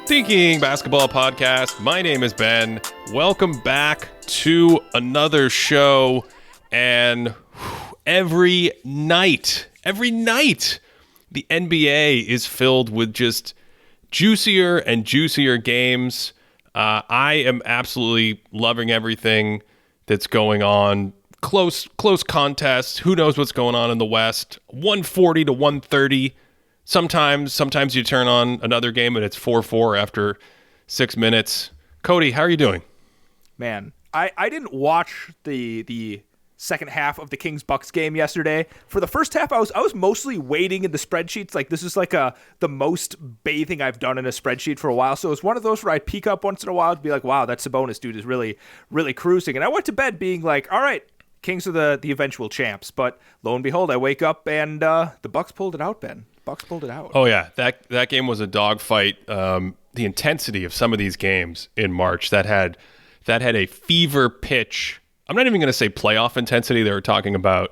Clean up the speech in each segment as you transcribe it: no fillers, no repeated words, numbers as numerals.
Thinking Basketball Podcast. My name is Ben. Welcome back to another show. And every night, the NBA is filled with just juicier and juicier games. I am absolutely loving everything that's going on. Close contests. Who knows what's going on in the West? 140 to 130. Sometimes you turn on another game and it's 4-4 after 6 minutes. Cody, how are you doing? Man, I didn't watch the second half of the Kings-Bucks game yesterday. For the first half, I was mostly waiting in the spreadsheets. Like, this is like the most bathing I've done in a spreadsheet for a while. So it's one of those where I peek up once in a while to be like, wow, that Sabonis dude is really, really cruising. And I went to bed being like, all right, Kings are the eventual champs. But lo and behold, I wake up and the Bucks pulled it out, Ben. Bucks pulled it out. Oh yeah, that game was a dogfight. The intensity of some of these games in March that had a fever pitch. I'm not even going to say playoff intensity. They were talking about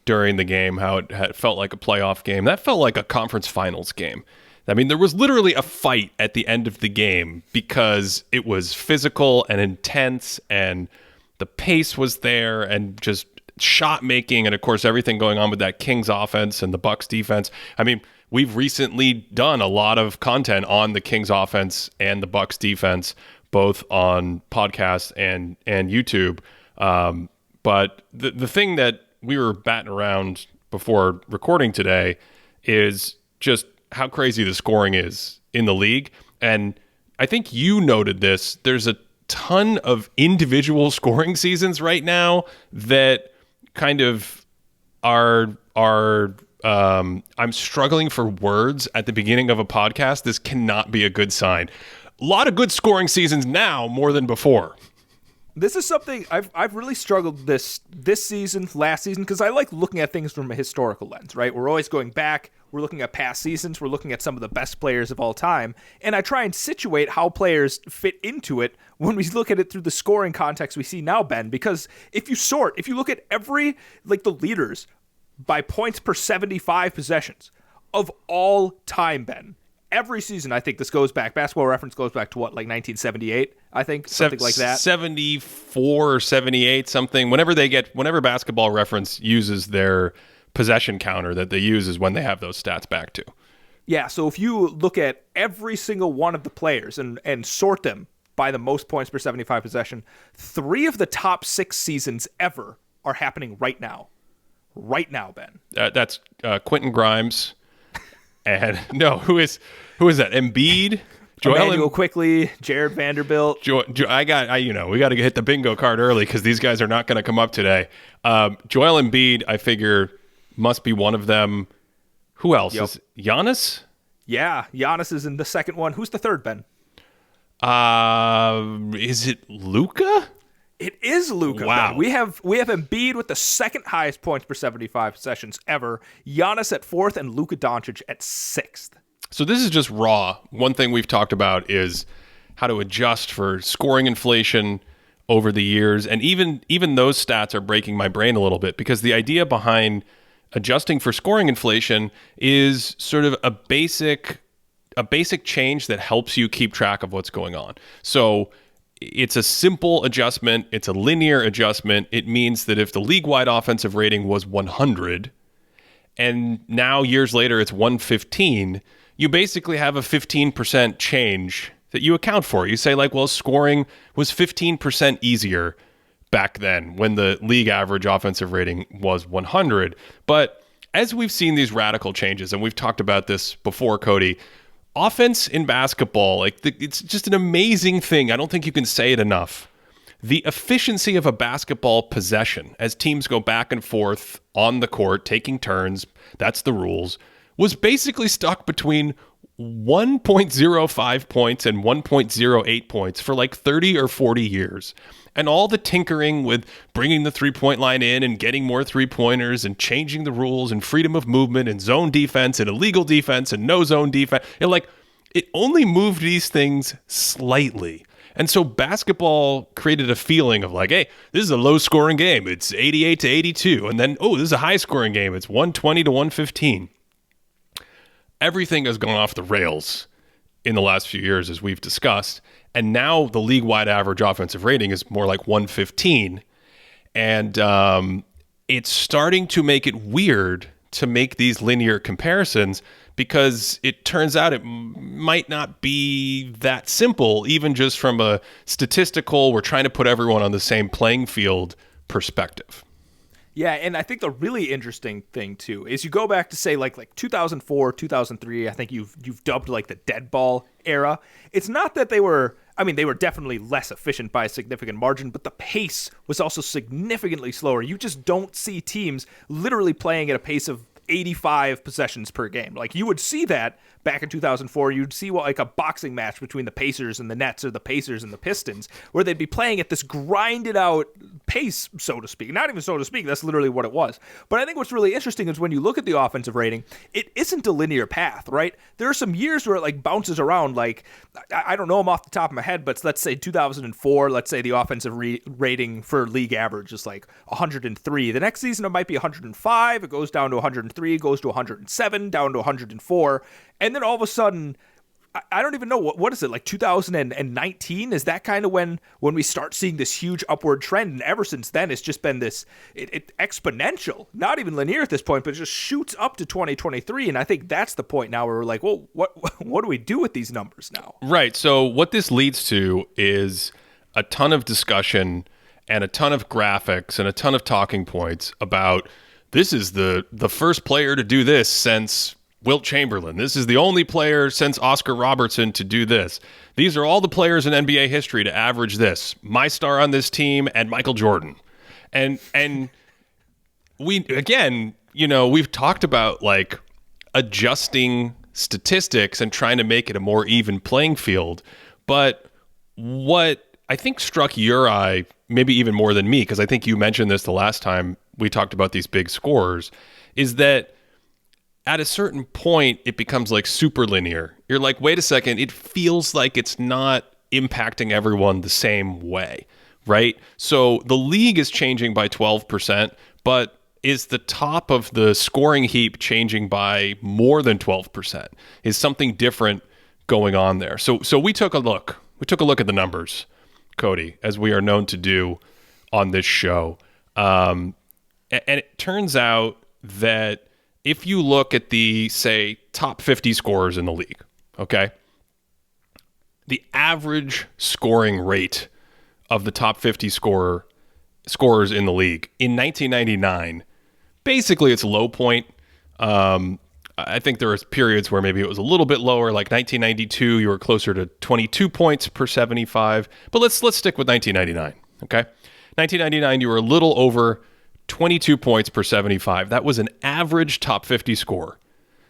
during the game how it felt like a playoff game. That felt like a conference finals game. I mean, there was literally a fight at the end of the game because it was physical and intense, and the pace was there, and just shot making, and of course everything going on with that Kings offense and the Bucks defense. I mean, we've recently done a lot of content on the Kings offense and the Bucks defense, both on podcasts and YouTube. But the thing that we were batting around before recording today is just how crazy the scoring is in the league. And I think you noted this. There's a ton of individual scoring seasons right now that kind of are I'm struggling for words at the beginning of a podcast. This cannot be a good sign. A lot of good scoring seasons now, more than before. This is something I've really struggled this season, last season, because I like looking at things from a historical lens, right? We're always going back. We're looking at past seasons. We're looking at some of the best players of all time. And I try and situate how players fit into it when we look at it through the scoring context we see now, Ben. Because if you look at every, like, the leaders by points per 75 possessions of all time, Ben, every season, I think this goes back. Basketball Reference goes back to what, like 1978, I think, something like that. 74 or 78, something. Whenever Basketball Reference uses their possession counter that they use is when they have those stats back to. Yeah, so if you look at every single one of the players and sort them by the most points per 75 possession, 3 of the top 6 seasons ever are happening right now. Right now, Ben. That's Quentin Grimes. And no, who is that? Embiid, Emmanuel Quickly, Jared Vanderbilt. we got to hit the bingo card early because these guys are not going to come up today. Joel Embiid, I figure, must be one of them. Who else? Yep. Is Giannis? Yeah, Giannis is in the second one. Who's the third, Ben? Is it Luka? It is Luka. Wow. Ben. We have Embiid with the second highest points per 75 possessions ever. Giannis at 4th and Luka Doncic at 6th. So this is just raw. One thing we've talked about is how to adjust for scoring inflation over the years. And even those stats are breaking my brain a little bit because the idea behind adjusting for scoring inflation is sort of a basic change that helps you keep track of what's going on. So it's a simple adjustment. It's a linear adjustment. It means that if the league-wide offensive rating was 100 and now years later it's 115, you basically have a 15% change that you account for. You say, like, well, scoring was 15% easier back then when the league average offensive rating was 100. But as we've seen these radical changes, and we've talked about this before, Cody, offense in basketball, it's just an amazing thing. I don't think you can say it enough. The efficiency of a basketball possession as teams go back and forth on the court, taking turns, that's the rules, was basically stuck between 1.05 points and 1.08 points for like 30 or 40 years. And all the tinkering with bringing the three-point line in and getting more three-pointers and changing the rules and freedom of movement and zone defense and illegal defense and no zone defense. It only moved these things slightly. And so basketball created a feeling of like, hey, this is a low-scoring game. It's 88 to 82. And then, oh, this is a high-scoring game. It's 120 to 115. Everything has gone off the rails in the last few years, as we've discussed. And now the league-wide average offensive rating is more like 115. And it's starting to make it weird to make these linear comparisons, because it turns out it might not be that simple, even just from a statistical, we're trying to put everyone on the same playing field perspective. Yeah, and I think the really interesting thing too is you go back to say like 2004, 2003. I think you've dubbed like the dead ball era. It's not that they were definitely less efficient by a significant margin, but the pace was also significantly slower. You just don't see teams literally playing at a pace of 85 possessions per game. Like, you would see that back in 2004. You'd see like a boxing match between the Pacers and the Nets, or the Pacers and the Pistons, where they'd be playing at this grinded out pace, so to speak. Not even so to speak, that's literally what it was. But I think what's really interesting is when you look at the offensive rating, it isn't a linear path, right? There are some years where it like bounces around. Like, I don't know them off the top of my head, but let's say 2004, let's say the offensive rating for league average is like 103. The next season it might be 105. It goes down to 103, goes to 107, down to 104. And then all of a sudden, I don't even know, what is it, like 2019? Is that kind of when we start seeing this huge upward trend? And ever since then, it's just been this it exponential, not even linear at this point, but it just shoots up to 2023. And I think that's the point now where we're like, well, what do we do with these numbers now? Right. So what this leads to is a ton of discussion and a ton of graphics and a ton of talking points about, this is the first player to do this since Wilt Chamberlain. This is the only player since Oscar Robertson to do this. These are all the players in NBA history to average this. My star on this team and Michael Jordan. And we, again, we've talked about like adjusting statistics and trying to make it a more even playing field. But what I think struck your eye, maybe even more than me, because I think you mentioned this the last time we talked about these big scorers, is that at a certain point, it becomes like super linear. You're like, wait a second, it feels like it's not impacting everyone the same way, right? So the league is changing by 12%, but is the top of the scoring heap changing by more than 12%? Is something different going on there? So we took a look. We took a look at the numbers, Cody, as we are known to do on this show. And it turns out that if you look at the, say, top 50 scorers in the league, okay, the average scoring rate of the top 50 scorers in the league in 1999, basically its low point. I think there was periods where maybe it was a little bit lower, like 1992, you were closer to 22 points per 75. But let's stick with 1999, okay? 1999, you were a little over 22 points per 75. That was an average top 50 score.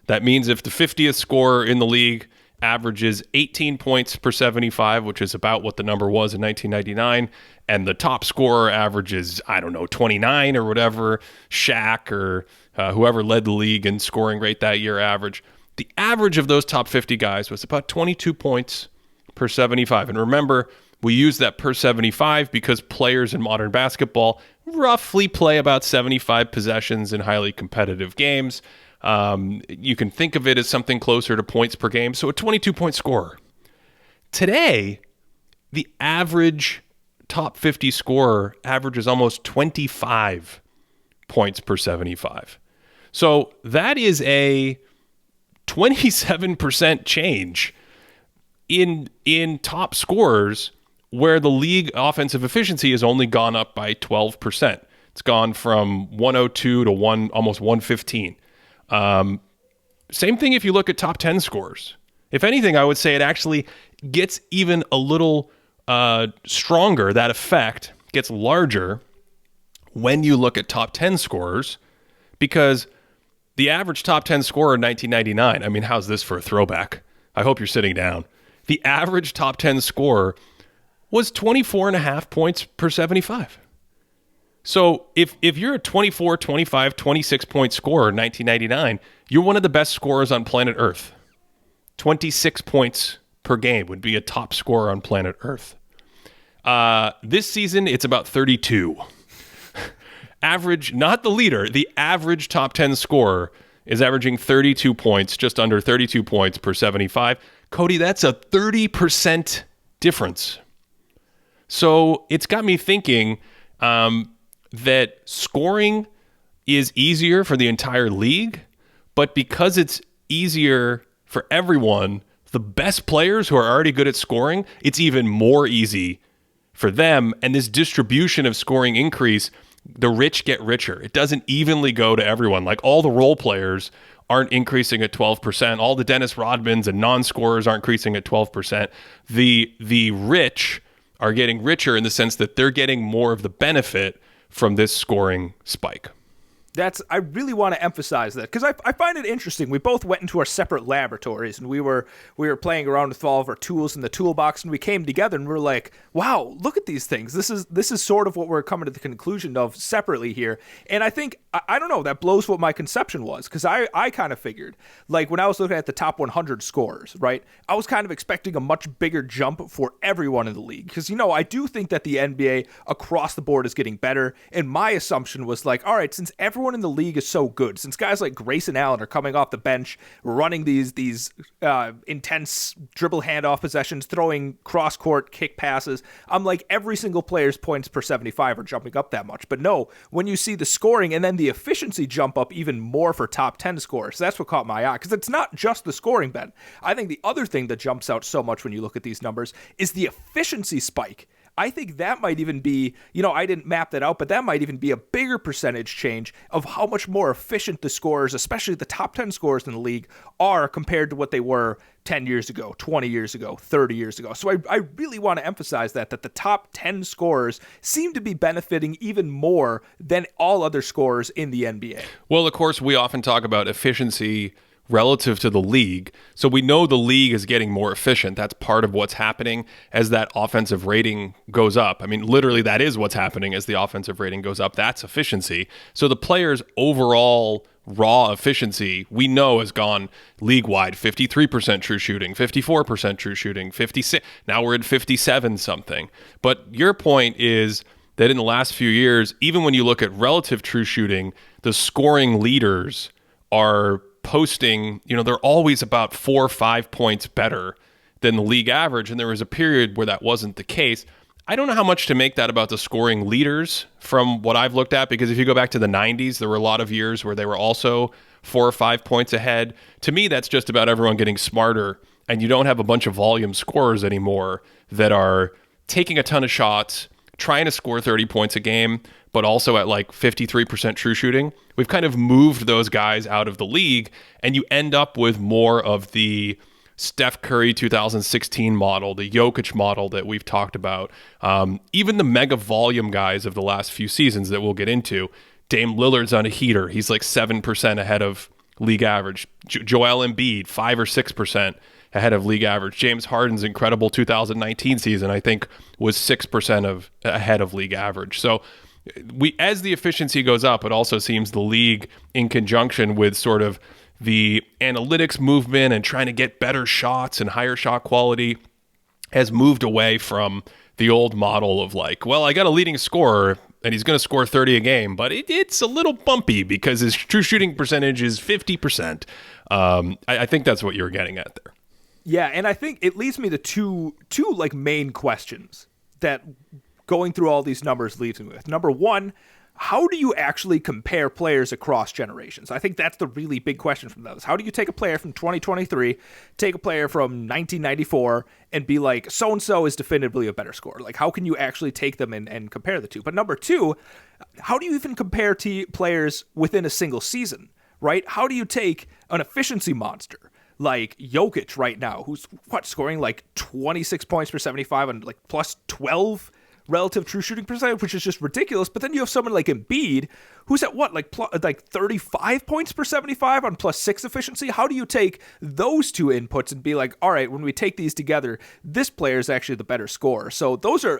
That means if the 50th scorer in the league averages 18 points per 75, which is about what the number was in 1999, and the top scorer averages, 29 or whatever, Shaq or whoever led the league in scoring rate that year average, the average of those top 50 guys was about 22 points per 75. And remember, we use that per 75 because players in modern basketball roughly play about 75 possessions in highly competitive games. You can think of it as something closer to points per game. So a 22-point scorer. Today, the average top 50 scorer averages almost 25 points per 75. So that is a 27% change in top scorers, where the league offensive efficiency has only gone up by 12%. It's gone from 102 to almost 115. Same thing if you look at top 10 scores. If anything, I would say it actually gets even a little stronger. That effect gets larger when you look at top 10 scorers, because the average top 10 scorer in 1999, I mean, how's this for a throwback? I hope you're sitting down. The average top 10 scorer was 24.5 points per 75. So if you're a 24, 25, 26-point scorer in 1999, you're one of the best scorers on planet Earth. 26 points per game would be a top scorer on planet Earth. This season, it's about 32. Average, not the leader, the average top 10 scorer is averaging 32 points, just under 32 points per 75. Cody, that's a 30% difference. So it's got me thinking that scoring is easier for the entire league, but because it's easier for everyone, the best players who are already good at scoring, it's even more easy for them. And this distribution of scoring increase, the rich get richer. It doesn't evenly go to everyone. Like all the role players aren't increasing at 12%. All the Dennis Rodmans and non-scorers aren't increasing at 12%. The rich are getting richer in the sense that they're getting more of the benefit from this scoring spike. I really want to emphasize that because I find it interesting. We both went into our separate laboratories and we were playing around with all of our tools in the toolbox, and we came together and we're like, wow, look at these things. This is sort of what we're coming to the conclusion of separately here. And I think, I don't know, that blows what my conception was, because I kind of figured, like when I was looking at the top 100 scorers, right, I was kind of expecting a much bigger jump for everyone in the league because, I do think that the NBA across the board is getting better. And my assumption was like, all right, since everyone in the league is so good, since guys like Grayson Allen are coming off the bench, running these intense dribble handoff possessions, throwing cross-court kick passes, I'm like, every single player's points per 75 are jumping up that much. But no, when you see the scoring and then the efficiency jump up even more for top 10 scorers, that's what caught my eye, because it's not just the scoring, Ben. I think the other thing that jumps out so much when you look at these numbers is the efficiency spike. I think that might even be, I didn't map that out, but that might even be a bigger percentage change of how much more efficient the scorers, especially the top 10 scorers in the league, are compared to what they were 10 years ago, 20 years ago, 30 years ago. So I really want to emphasize that the top 10 scorers seem to be benefiting even more than all other scorers in the NBA. Well, of course, we often talk about efficiency relative to the league. So we know the league is getting more efficient. That's part of what's happening as that offensive rating goes up. I mean, literally that is what's happening as the offensive rating goes up. That's efficiency. So the players' overall raw efficiency, we know, has gone league-wide, 53% true shooting, 54% true shooting, 56. Now we're at 57 something. But your point is that in the last few years, even when you look at relative true shooting, the scoring leaders are posting, they're always about 4 or 5 points better than the league average. And there was a period where that wasn't the case. I don't know how much to make that about the scoring leaders from what I've looked at, because if you go back to the 90s, there were a lot of years where they were also 4 or 5 points ahead. To me, that's just about everyone getting smarter, and you don't have a bunch of volume scorers anymore that are taking a ton of shots, trying to score 30 points a game, but also at like 53% true shooting. We've kind of moved those guys out of the league, and you end up with more of the Steph Curry 2016 model, the Jokic model that we've talked about. Even the mega volume guys of the last few seasons that we'll get into. Dame Lillard's on a heater. He's like 7% ahead of league average. Joel Embiid, 5 or 6% ahead of league average. James Harden's incredible 2019 season, I think, was 6% ahead of league average. So as the efficiency goes up, it also seems the league, in conjunction with sort of the analytics movement and trying to get better shots and higher shot quality, has moved away from the old model of like, well, I got a leading scorer and he's going to score 30 a game, but it's a little bumpy because his true shooting percentage is 50%. I think that's what you were getting at there. Yeah, and I think it leads me to two like main questions that going through all these numbers leaves me with. Number one, how do you actually compare players across generations? I think that's the really big question from those. How do you take a player from 2023, take a player from 1994, and be like, so-and-so is definitively a better scorer? Like, how can you actually take them and compare the two? But number two, how do you even compare players within a single season, right? How do you take an efficiency monster like Jokic right now, who's scoring like 26 points per 75 and like plus 12 relative true shooting percentage, which is just ridiculous. But then you have someone like Embiid, who's at like 35 points per 75 on plus 6 efficiency. How do you take those two inputs and be like, all right, when we take these together, this player is actually the better scorer? So those are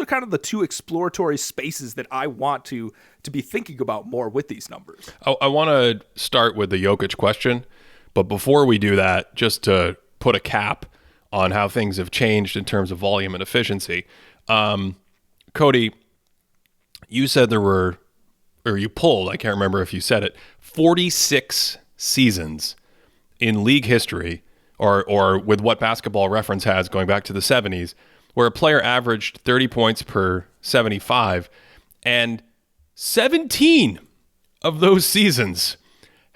kind of the two exploratory spaces that I want to be thinking about more with these numbers. I want to start with the Jokic question, but before we do that, just to put a cap on how things have changed in terms of volume and efficiency. Cody, you said you pulled, I can't remember if you said it, 46 seasons in league history, or with what Basketball Reference has going back to the 70s, where a player averaged 30 points per 75, and 17 of those seasons,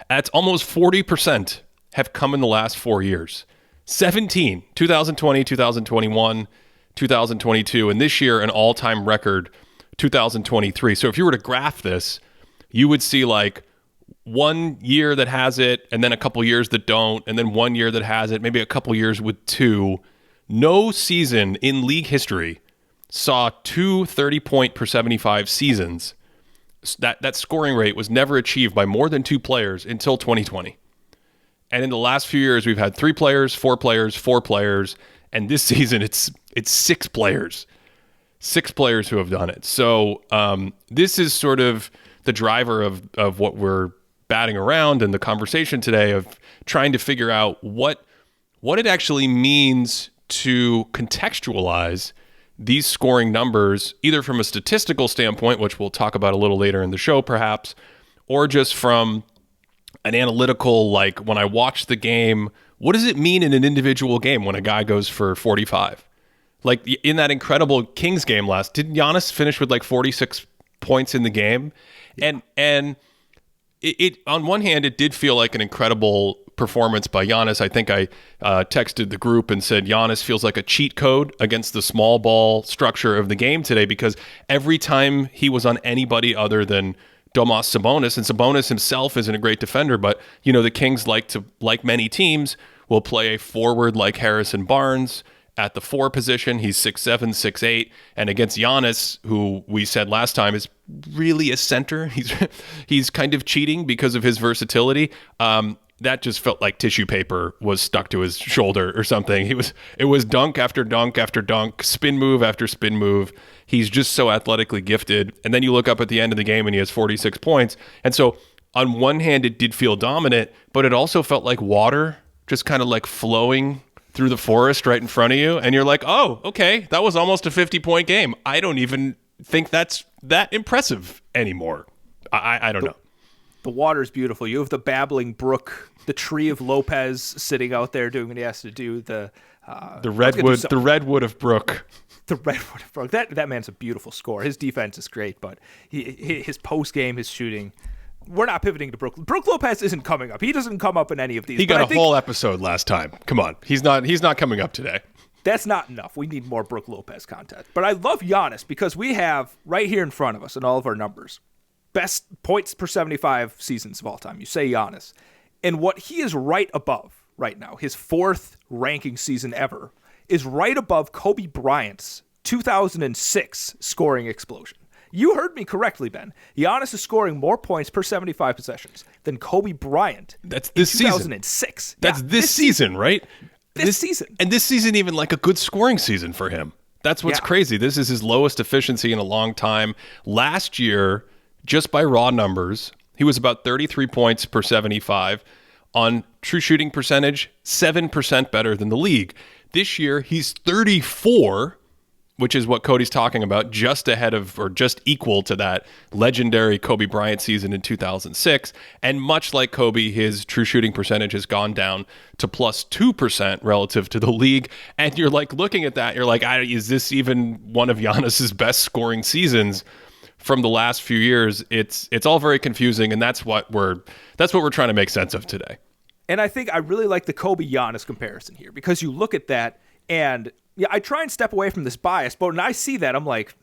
that's almost 40%, have come in the last 4 years. 17, 2020, 2021, 2022, and this year an all-time record, 2023. So if you were to graph this, you would see like 1 year that has it, and then a couple years that don't, and then 1 year that has it, maybe a couple years with two. No season in league history saw two 30-point per 75 seasons. That scoring rate was never achieved by more than two players until 2020. And in the last few years, we've had 3 players, 4 players, 4 players, and this season it's 6 players. 6 players who have done it. So this is sort of the driver of what we're batting around in the conversation today, of trying to figure out what it actually means to contextualize these scoring numbers, either from a statistical standpoint, which we'll talk about a little later in the show perhaps, or just from an analytical, like when I watch the game, what does it mean in an individual game when a guy goes for 45? Like in that incredible Kings game didn't Giannis finish with like 46 points in the game? Yeah. And it on one hand, it did feel like an incredible performance by Giannis. I think I texted the group and said Giannis feels like a cheat code against the small ball structure of the game today, because every time he was on anybody other than Domas Sabonis, and Sabonis himself isn't a great defender, but the Kings like many teams, will play a forward like Harrison Barnes at the 4 position. He's 6'7", 6'8", and against Giannis, who we said last time is really a center, he's kind of cheating because of his versatility. That just felt like tissue paper was stuck to his shoulder or something. It was dunk after dunk after dunk, spin move after spin move. He's just so athletically gifted. And then you look up at the end of the game and he has 46 points. And so on one hand, it did feel dominant, but it also felt like water just kind of like flowing through the forest right in front of you. And you're like, oh, okay, that was almost a 50-point game. I don't even think that's that impressive anymore. I don't know. The water's beautiful. You have the babbling brook, the tree of Lopez sitting out there doing what he has to do. The redwood of Brook. The redwood of Brook. That man's a beautiful scorer. His defense is great, but his post game, his shooting. We're not pivoting to Brook. Brook Lopez isn't coming up. He doesn't come up in any of these. He got a whole episode last time. Come on, he's not coming up today. That's not enough. We need more Brook Lopez content. But I love Giannis because we have right here in front of us in all of our numbers, best points per 75 seasons of all time. You say Giannis. And what he is right above right now, his 4th ranking season ever, is right above Kobe Bryant's 2006 scoring explosion. You heard me correctly, Ben. Giannis is scoring more points per 75 possessions than Kobe Bryant. That's this in 2006. Season. That's this season, right? This season. And this season even like a good scoring season for him. That's what's crazy. This is his lowest efficiency in a long time. Last year, just by raw numbers, he was about 33 points per 75. On true shooting percentage, 7% better than the league. This year, he's 34, which is what Cody's talking about, just ahead of or just equal to that legendary Kobe Bryant season in 2006. And much like Kobe, his true shooting percentage has gone down to plus 2% relative to the league. And you're like looking at that, you're like, is this even one of Giannis's best scoring seasons from the last few years? It's all very confusing, and that's what we're trying to make sense of today. And I think I really like the Kobe Giannis comparison here, because you look at that and I try and step away from this bias, but when I see that, I'm like,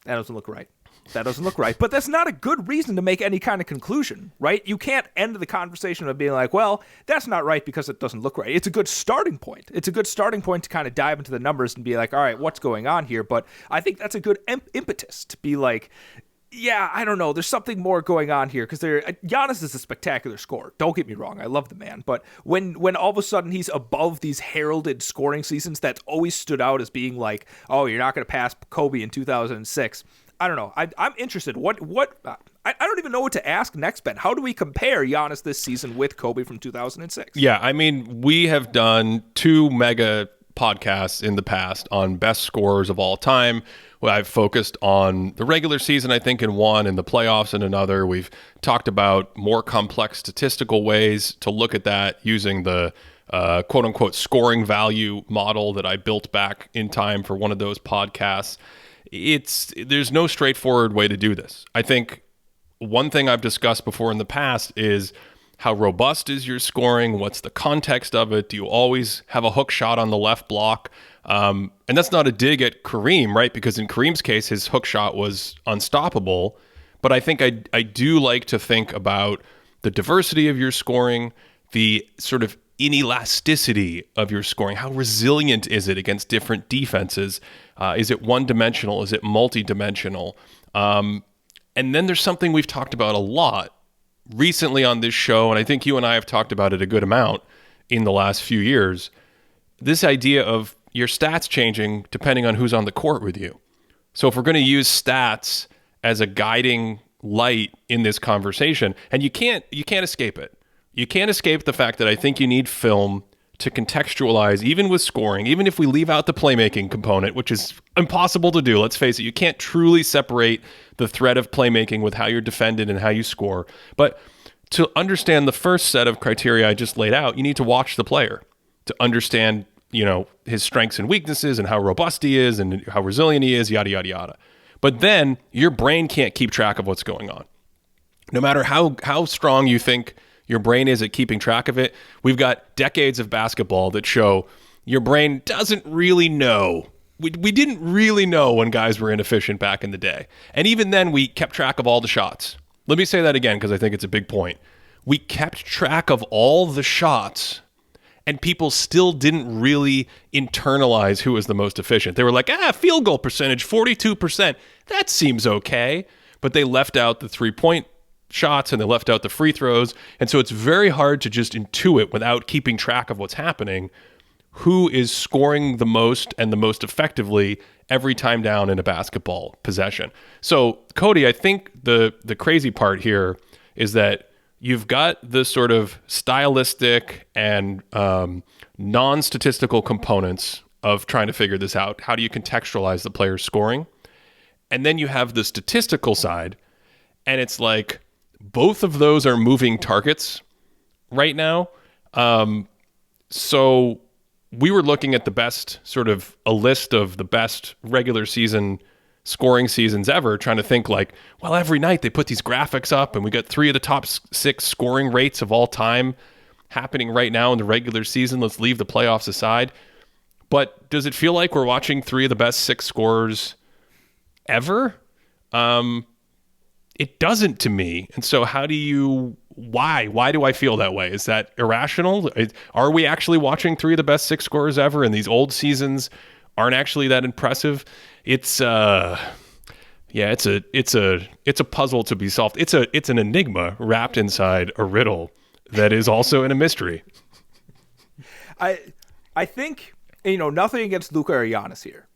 that doesn't look right. That doesn't look right. But that's not a good reason to make any kind of conclusion, right? You can't end the conversation with being like, well, that's not right because it doesn't look right. It's a good starting point. It's a good starting point to kind of dive into the numbers and be like, all right, what's going on here? But I think that's a good impetus to be like, yeah, I don't know. There's something more going on here, because Giannis is a spectacular scorer. Don't get me wrong. I love the man. But when all of a sudden he's above these heralded scoring seasons that's always stood out as being like, oh, you're not going to pass Kobe in 2006. I don't know. I'm interested. I don't even know what to ask next, Ben. How do we compare Giannis this season with Kobe from 2006? Yeah, I mean, we have done 2 mega podcasts in the past on best scorers of all time. I've focused on the regular season, I think, in one, and the playoffs in another. We've talked about more complex statistical ways to look at that using the quote unquote scoring value model that I built back in time for one of those podcasts. There's no straightforward way to do this. I think one thing I've discussed before in the past is how robust is your scoring? What's the context of it? Do you always have a hook shot on the left block? And that's not a dig at Kareem, right? Because in Kareem's case, his hook shot was unstoppable. But I think I do like to think about the diversity of your scoring, the sort of inelasticity of your scoring. How resilient is it against different defenses? Is it one-dimensional? Is it multi-dimensional? And then there's something we've talked about a lot recently on this show, and I think you and I have talked about it a good amount in the last few years, this idea of your stats changing depending on who's on the court with you. So if we're going to use stats as a guiding light in this conversation, and you can't escape it. You can't escape the fact that I think you need film to contextualize, even with scoring, even if we leave out the playmaking component, which is impossible to do. Let's face it, you can't truly separate the threat of playmaking with how you're defended and how you score. But to understand the first set of criteria I just laid out, you need to watch the player to understand, his strengths and weaknesses and how robust he is and how resilient he is, yada, yada, yada. But then your brain can't keep track of what's going on. No matter how strong you think your brain is at keeping track of it, we've got decades of basketball that show your brain doesn't really know. We didn't really know when guys were inefficient back in the day. And even then, we kept track of all the shots. Let me say that again, because I think it's a big point. We kept track of all the shots, and people still didn't really internalize who was the most efficient. They were like, field goal percentage, 42%. That seems okay. But they left out the three-point shots and they left out the free throws. And so it's very hard to just intuit without keeping track of what's happening who is scoring the most and the most effectively every time down in a basketball possession. So, Cody, I think the crazy part here is that you've got the sort of stylistic and non-statistical components of trying to figure this out. How do you contextualize the player's scoring? And then you have the statistical side, and it's like both of those are moving targets right now. So we were looking at the best, sort of a list of the best regular season scoring seasons ever, trying to think like, well, every night they put these graphics up and we got 3 of the top 6 scoring rates of all time happening right now in the regular season. Let's leave the playoffs aside. But does it feel like we're watching 3 of the best 6 scorers ever? It doesn't to me. And so why do I feel that way? Is that irrational? Are we actually watching 3 of the best 6 scorers ever, and these old seasons aren't actually that impressive? It's a puzzle to be solved. It's an enigma wrapped inside a riddle that is also in a mystery. I think, nothing against Luka or Giannis here,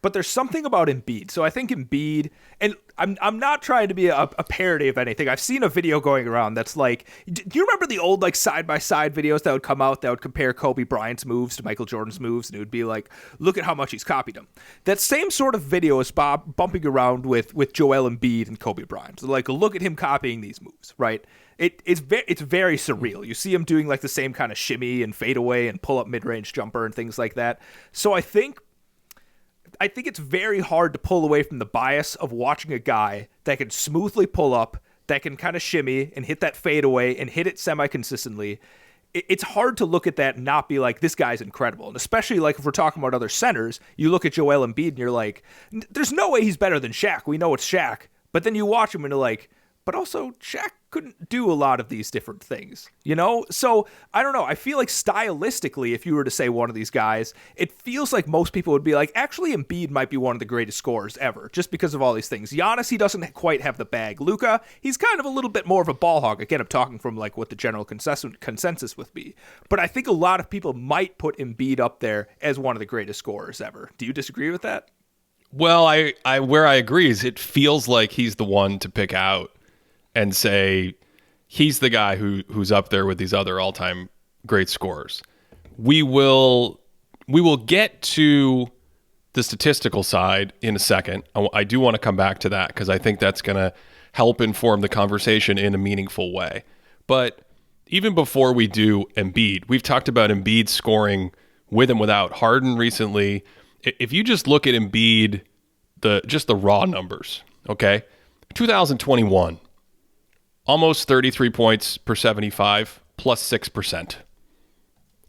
but there's something about Embiid. So I think Embiid, and I'm not trying to be a parody of anything. I've seen a video going around that's like, do you remember the old like side-by-side videos that would come out that would compare Kobe Bryant's moves to Michael Jordan's moves? And it would be like, look at how much he's copied them. That same sort of video is Bob bumping around with Joel Embiid and Kobe Bryant. So like, look at him copying these moves, right? It's very surreal. You see him doing like the same kind of shimmy and fadeaway and pull-up mid-range jumper and things like that. So I think it's very hard to pull away from the bias of watching a guy that can smoothly pull up, that can kind of shimmy and hit that fadeaway and hit it semi-consistently. It's hard to look at that and not be like, this guy's incredible. And especially like if we're talking about other centers, you look at Joel Embiid and you're like, there's no way he's better than Shaq. We know it's Shaq. But then you watch him and you're like, but also Shaq couldn't do a lot of these different things, So I don't know. I feel like stylistically, if you were to say one of these guys, it feels like most people would be like, actually Embiid might be one of the greatest scorers ever, just because of all these things. Giannis, he doesn't quite have the bag. Luka, he's kind of a little bit more of a ball hog. Again, I'm talking from like what the general consensus would be. But I think a lot of people might put Embiid up there as one of the greatest scorers ever. Do you disagree with that? Well, where I agree is it feels like he's the one to pick out and say he's the guy who's up there with these other all-time great scorers. We will get to the statistical side in a second. I do want to come back to that because I think that's going to help inform the conversation in a meaningful way. But even before we do Embiid, we've talked about Embiid scoring with and without Harden recently. If you just look at Embiid, just the raw numbers, okay? 2021, almost 33 points per 75, plus 6%.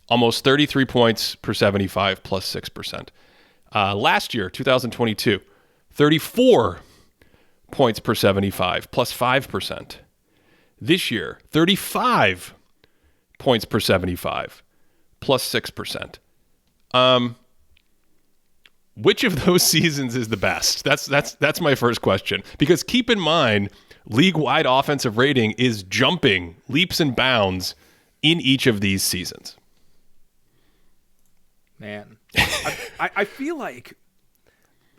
Almost 33 points per 75, plus 6%. Last year, 2022, 34 points per 75, plus 5%. This year, 35 points per 75, plus 6%. Which of those seasons is the best? That's my first question. Because keep in mind, league-wide offensive rating is jumping leaps and bounds in each of these seasons. Man, I feel like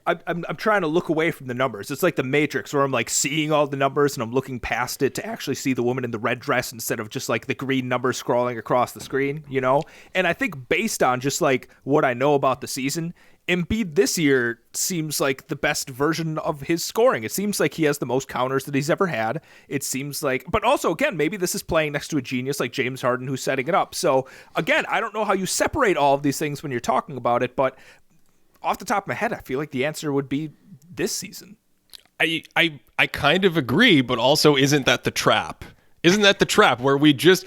I'm trying to look away from the numbers. It's like the Matrix, where I'm like seeing all the numbers and I'm looking past it to actually see the woman in the red dress instead of just like the green numbers scrolling across the screen, you know? And I think based on just like what I know about the season, Embiid this year seems like the best version of his scoring. It seems like he has the most counters that he's ever had. It seems like, but also again, maybe this is playing next to a genius like James Harden who's setting it up. So again, I don't know how you separate all of these things when you're talking about it, but off the top of my head, I feel like the answer would be this season. I kind of agree, but also isn't that the trap? Isn't that the trap where we just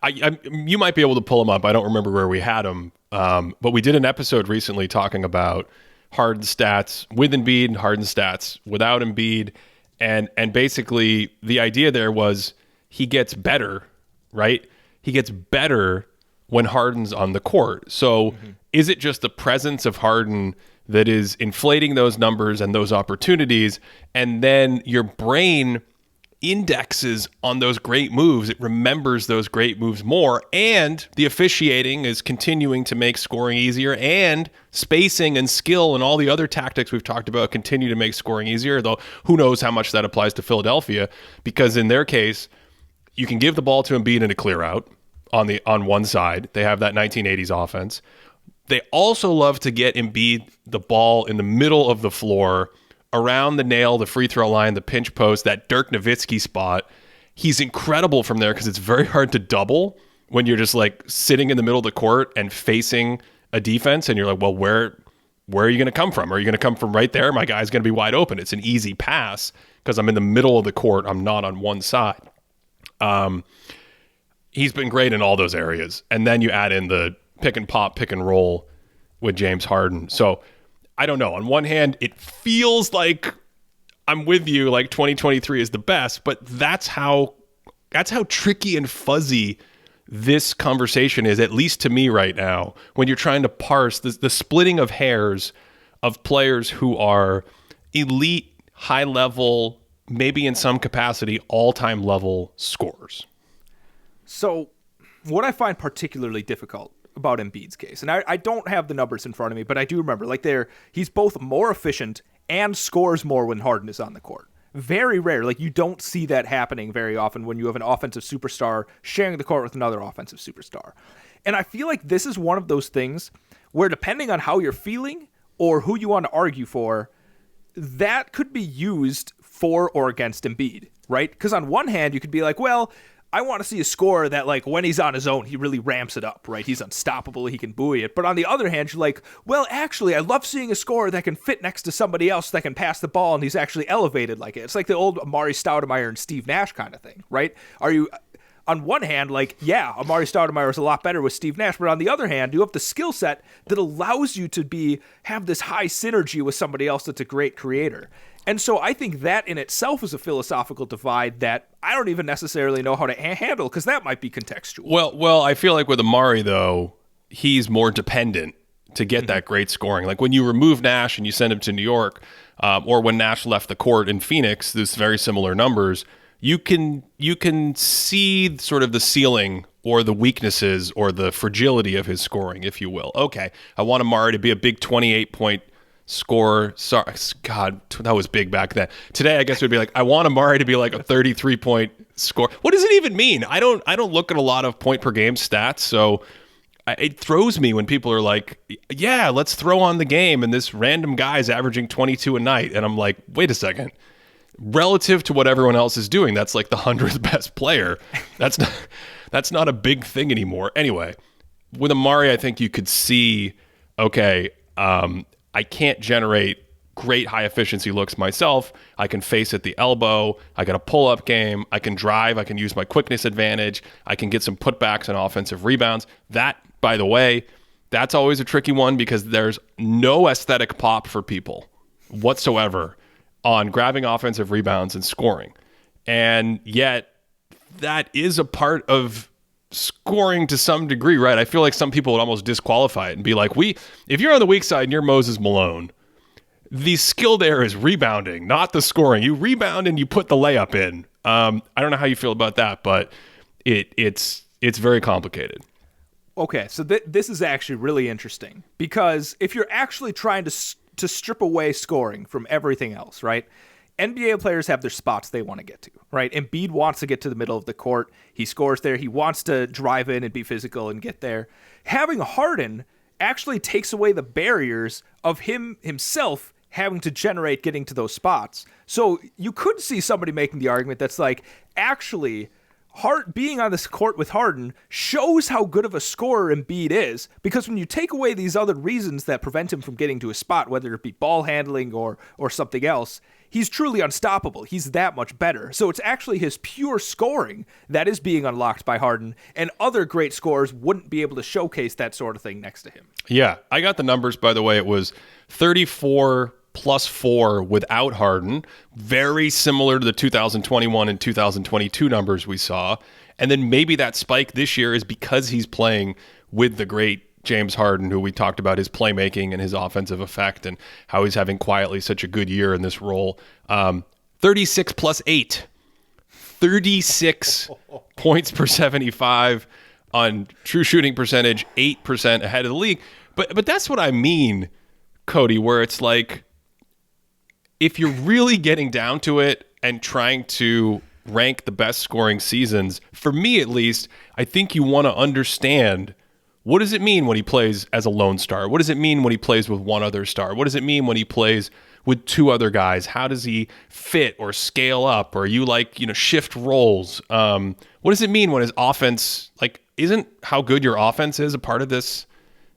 you might be able to pull them up. I don't remember where we had them, but we did an episode recently talking about Harden stats with Embiid, Harden stats without Embiid, and basically the idea there was he gets better, right? He gets better when Harden's on the court. So is it just the presence of Harden that is inflating those numbers and those opportunities, and then your brain indexes on those great moves? It remembers those great moves more, and the officiating is continuing to make scoring easier, and spacing and skill and all the other tactics we've talked about continue to make scoring easier, though who knows how much that applies to Philadelphia, because in their case, you can give the ball to Embiid in a clear out on one side. They have that 1980s offense. They also love to get Embiid the ball in the middle of the floor, around the nail, the free throw line, the pinch post, that Dirk Nowitzki spot. He's incredible from there because it's very hard to double when you're just like sitting in the middle of the court and facing a defense, and you're like, well, where are you going to come from? Are you going to come from right there? My guy's going to be wide open. It's an easy pass because I'm in the middle of the court. I'm not on one side. He's been great in all those areas. And then you add in the pick and pop, pick and roll with James Harden. So I don't know. On one hand, it feels like I'm with you, like 2023 is the best, but that's how tricky and fuzzy this conversation is, at least to me right now, when you're trying to parse the splitting of hairs of players who are elite, high level, maybe in some capacity, all-time level scorers. So what I find particularly difficult about Embiid's case, and I don't have the numbers in front of me, but I do remember, like, he's both more efficient and scores more when Harden is on the court. Very rare. Like, you don't see that happening very often when you have an offensive superstar sharing the court with another offensive superstar. And I feel like this is one of those things where, depending on how you're feeling or who you want to argue for, that could be used for or against Embiid, right? Because on one hand, you could be like, well, I want to see a scorer that, like, when he's on his own, he really ramps it up, right? He's unstoppable. He can buoy it. But on the other hand, you're like, well, actually, I love seeing a scorer that can fit next to somebody else that can pass the ball, and he's actually elevated like it. It's like the old Amari Stoudemire and Steve Nash kind of thing, right? Are you, on one hand, like, yeah, Amari Stoudemire is a lot better with Steve Nash, but on the other hand, you have the skill set that allows you to have this high synergy with somebody else that's a great creator. And so I think that in itself is a philosophical divide that I don't even necessarily know how to handle, because that might be contextual. Well, I feel like with Amari, though, he's more dependent to get that great scoring. Like when you remove Nash and you send him to New York, or when Nash left the court in Phoenix, there's very similar numbers. You can see sort of the ceiling or the weaknesses or the fragility of his scoring, if you will. Okay, I want Amari to be a big 28-point score. Sorry, God, that was big back then. Today, I guess it would be like, I want Amari to be like a 33-point score. What does it even mean? I don't look at a lot of point per game stats, so it throws me when people are like, yeah, let's throw on the game, and this random guy's averaging 22 a night, and I'm like, wait a second. Relative to what everyone else is doing, that's like the 100th best player. That's not a big thing anymore. Anyway, with Amar'e, I think you could see, okay, I can't generate great high efficiency looks myself. I can face at the elbow. I got a pull-up game. I can drive. I can use my quickness advantage. I can get some putbacks and offensive rebounds. That, by the way, that's always a tricky one because there's no aesthetic pop for people whatsoever on grabbing offensive rebounds and scoring. And yet that is a part of scoring to some degree, right? I feel like some people would almost disqualify it and be like, if you're on the weak side and you're Moses Malone, the skill there is rebounding, not the scoring. You rebound and you put the layup in. I don't know how you feel about that, but it's very complicated. Okay, so this is actually really interesting because if you're actually trying to strip away scoring from everything else, right? NBA players have their spots they want to get to, right? Embiid wants to get to the middle of the court. He scores there. He wants to drive in and be physical and get there. Having Harden actually takes away the barriers of himself having to generate getting to those spots. So you could see somebody making the argument that's like, actually, being on this court with Harden shows how good of a scorer Embiid is, because when you take away these other reasons that prevent him from getting to a spot, whether it be ball handling or something else, he's truly unstoppable. He's that much better. So it's actually his pure scoring that is being unlocked by Harden, and other great scorers wouldn't be able to showcase that sort of thing next to him. Yeah, I got the numbers, by the way. It was 34 plus 4 without Harden, very similar to the 2021 and 2022 numbers we saw. And then maybe that spike this year is because he's playing with the great James Harden, who we talked about his playmaking and his offensive effect and how he's having quietly such a good year in this role. 36 plus 8, 36 points per 75 on true shooting percentage, 8% ahead of the league. But that's what I mean, Cody, where it's like, if you're really getting down to it and trying to rank the best scoring seasons, for me at least, I think you want to understand, what does it mean when he plays as a lone star? What does it mean when he plays with one other star? What does it mean when he plays with two other guys? How does he fit or scale up? Or you shift roles? What does it mean when his offense, isn't how good your offense is a part of this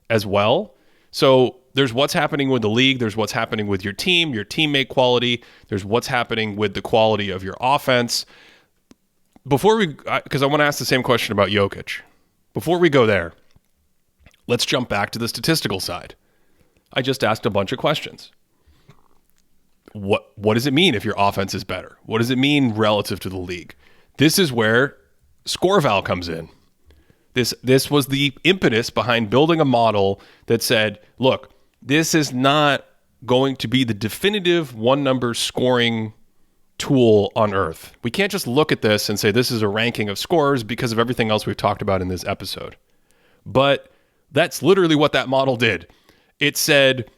as well? So there's what's happening with the league. There's what's happening with your team, your teammate quality. There's what's happening with the quality of your offense. Because I want to ask the same question about Jokic. Before we go there, let's jump back to the statistical side. I just asked a bunch of questions. What does it mean if your offense is better? What does it mean relative to the league? This is where ScoreVal comes in. This was the impetus behind building a model that said, look, this is not going to be the definitive one-number scoring tool on earth. We can't just look at this and say this is a ranking of scorers because of everything else we've talked about in this episode. But that's literally what that model did. It said,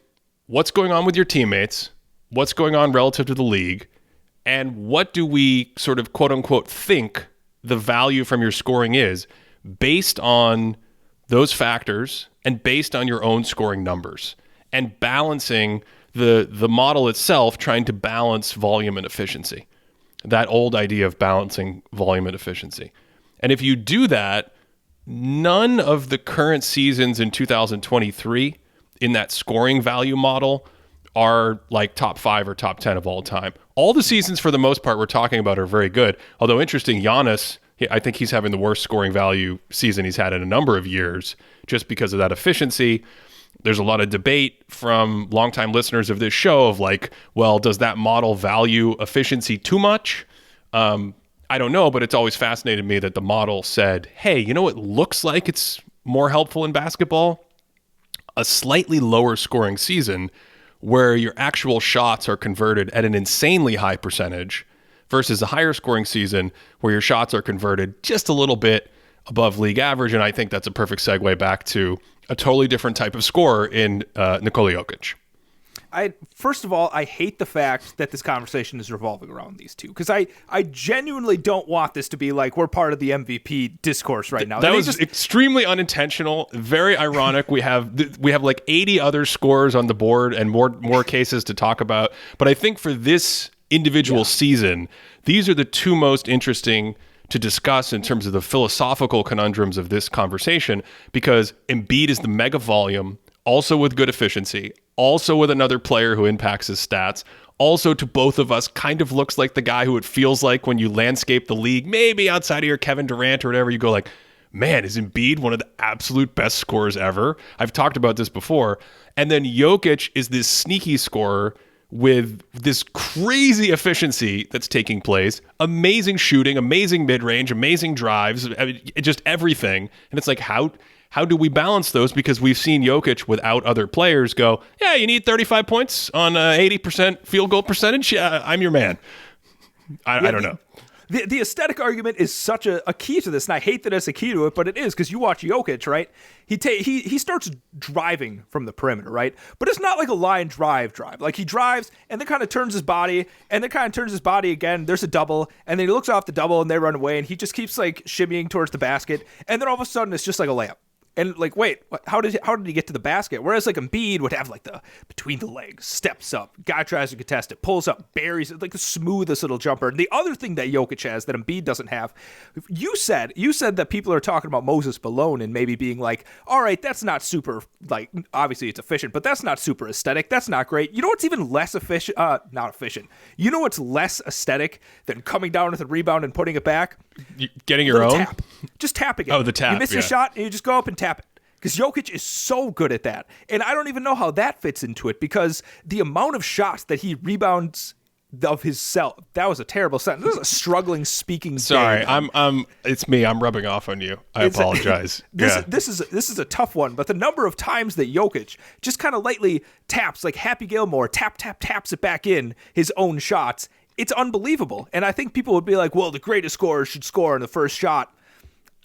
what's going on with your teammates? What's going on relative to the league? And what do we sort of quote-unquote think the value from your scoring is based on those factors and based on your own scoring numbers, and balancing the model itself, trying to balance volume and efficiency. That old idea of balancing volume and efficiency. And if you do that, none of the current seasons in 2023 in that scoring value model are like top 5 or top 10 of all time. All the seasons, for the most part, we're talking about are very good. Although interesting, Giannis, I think he's having the worst scoring value season he's had in a number of years just because of that efficiency. There's a lot of debate from longtime listeners of this show of like, well, does that model value efficiency too much? I don't know, but it's always fascinated me that the model said, hey, you know what looks like it's more helpful in basketball? A slightly lower scoring season where your actual shots are converted at an insanely high percentage versus a higher scoring season where your shots are converted just a little bit above league average. And I think that's a perfect segue back to a totally different type of scorer in Nikola Jokic. First of all, I hate the fact that this conversation is revolving around these two, because I genuinely don't want this to be like we're part of the MVP discourse right now. That was extremely unintentional, very ironic. We have like 80 other scores on the board and more cases to talk about. But I think for this individual season, these are the two most interesting to discuss in terms of the philosophical conundrums of this conversation, because Embiid is the mega volume, also with good efficiency, also with another player who impacts his stats, also to both of us kind of looks like the guy who it feels like when you landscape the league, maybe outside of your Kevin Durant or whatever, you go like, man, is Embiid one of the absolute best scorers ever? I've talked about this before. And then Jokic is this sneaky scorer with this crazy efficiency that's taking place, amazing shooting, amazing mid-range, amazing drives, just everything. And it's like, how do we balance those? Because we've seen Jokic without other players go, yeah, you need 35 points on 80% field goal percentage. I'm your man. I don't know. The aesthetic argument is such a key to this, and I hate that it's a key to it, but it is, because you watch Jokic, right? He starts driving from the perimeter, right? But it's not like a line drive. Like, he drives and then kind of turns his body, and then kind of turns his body again. There's a double, and then he looks off the double, and they run away, and he just keeps like shimmying towards the basket, and then all of a sudden it's just like a layup. And like, wait, how did he get to the basket? Whereas like Embiid would have like the between the legs, steps up, guy tries to contest it, pulls up, buries it, like the smoothest little jumper. And the other thing that Jokic has that Embiid doesn't have, you said that people are talking about Moses Malone and maybe being like, all right, that's not super, like, obviously it's efficient, but that's not super aesthetic. That's not great. You know what's even less efficient? Not efficient. You know what's less aesthetic than coming down with a rebound and putting it back? Getting your own? Tap. Just tapping it. Oh, the tap. You miss your shot and you just go up and tap it. Because Jokic is so good at that. And I don't even know how that fits into it, because the amount of shots that he rebounds of his self, that was a terrible sentence. This is a struggling speaking. Sorry, it's me. I'm rubbing off on you. I apologize. This is a tough one, but the number of times that Jokic just kind of lightly taps, like Happy Gilmore, taps it back in his own shots, it's unbelievable. And I think people would be like, well, the greatest scorer should score in the first shot.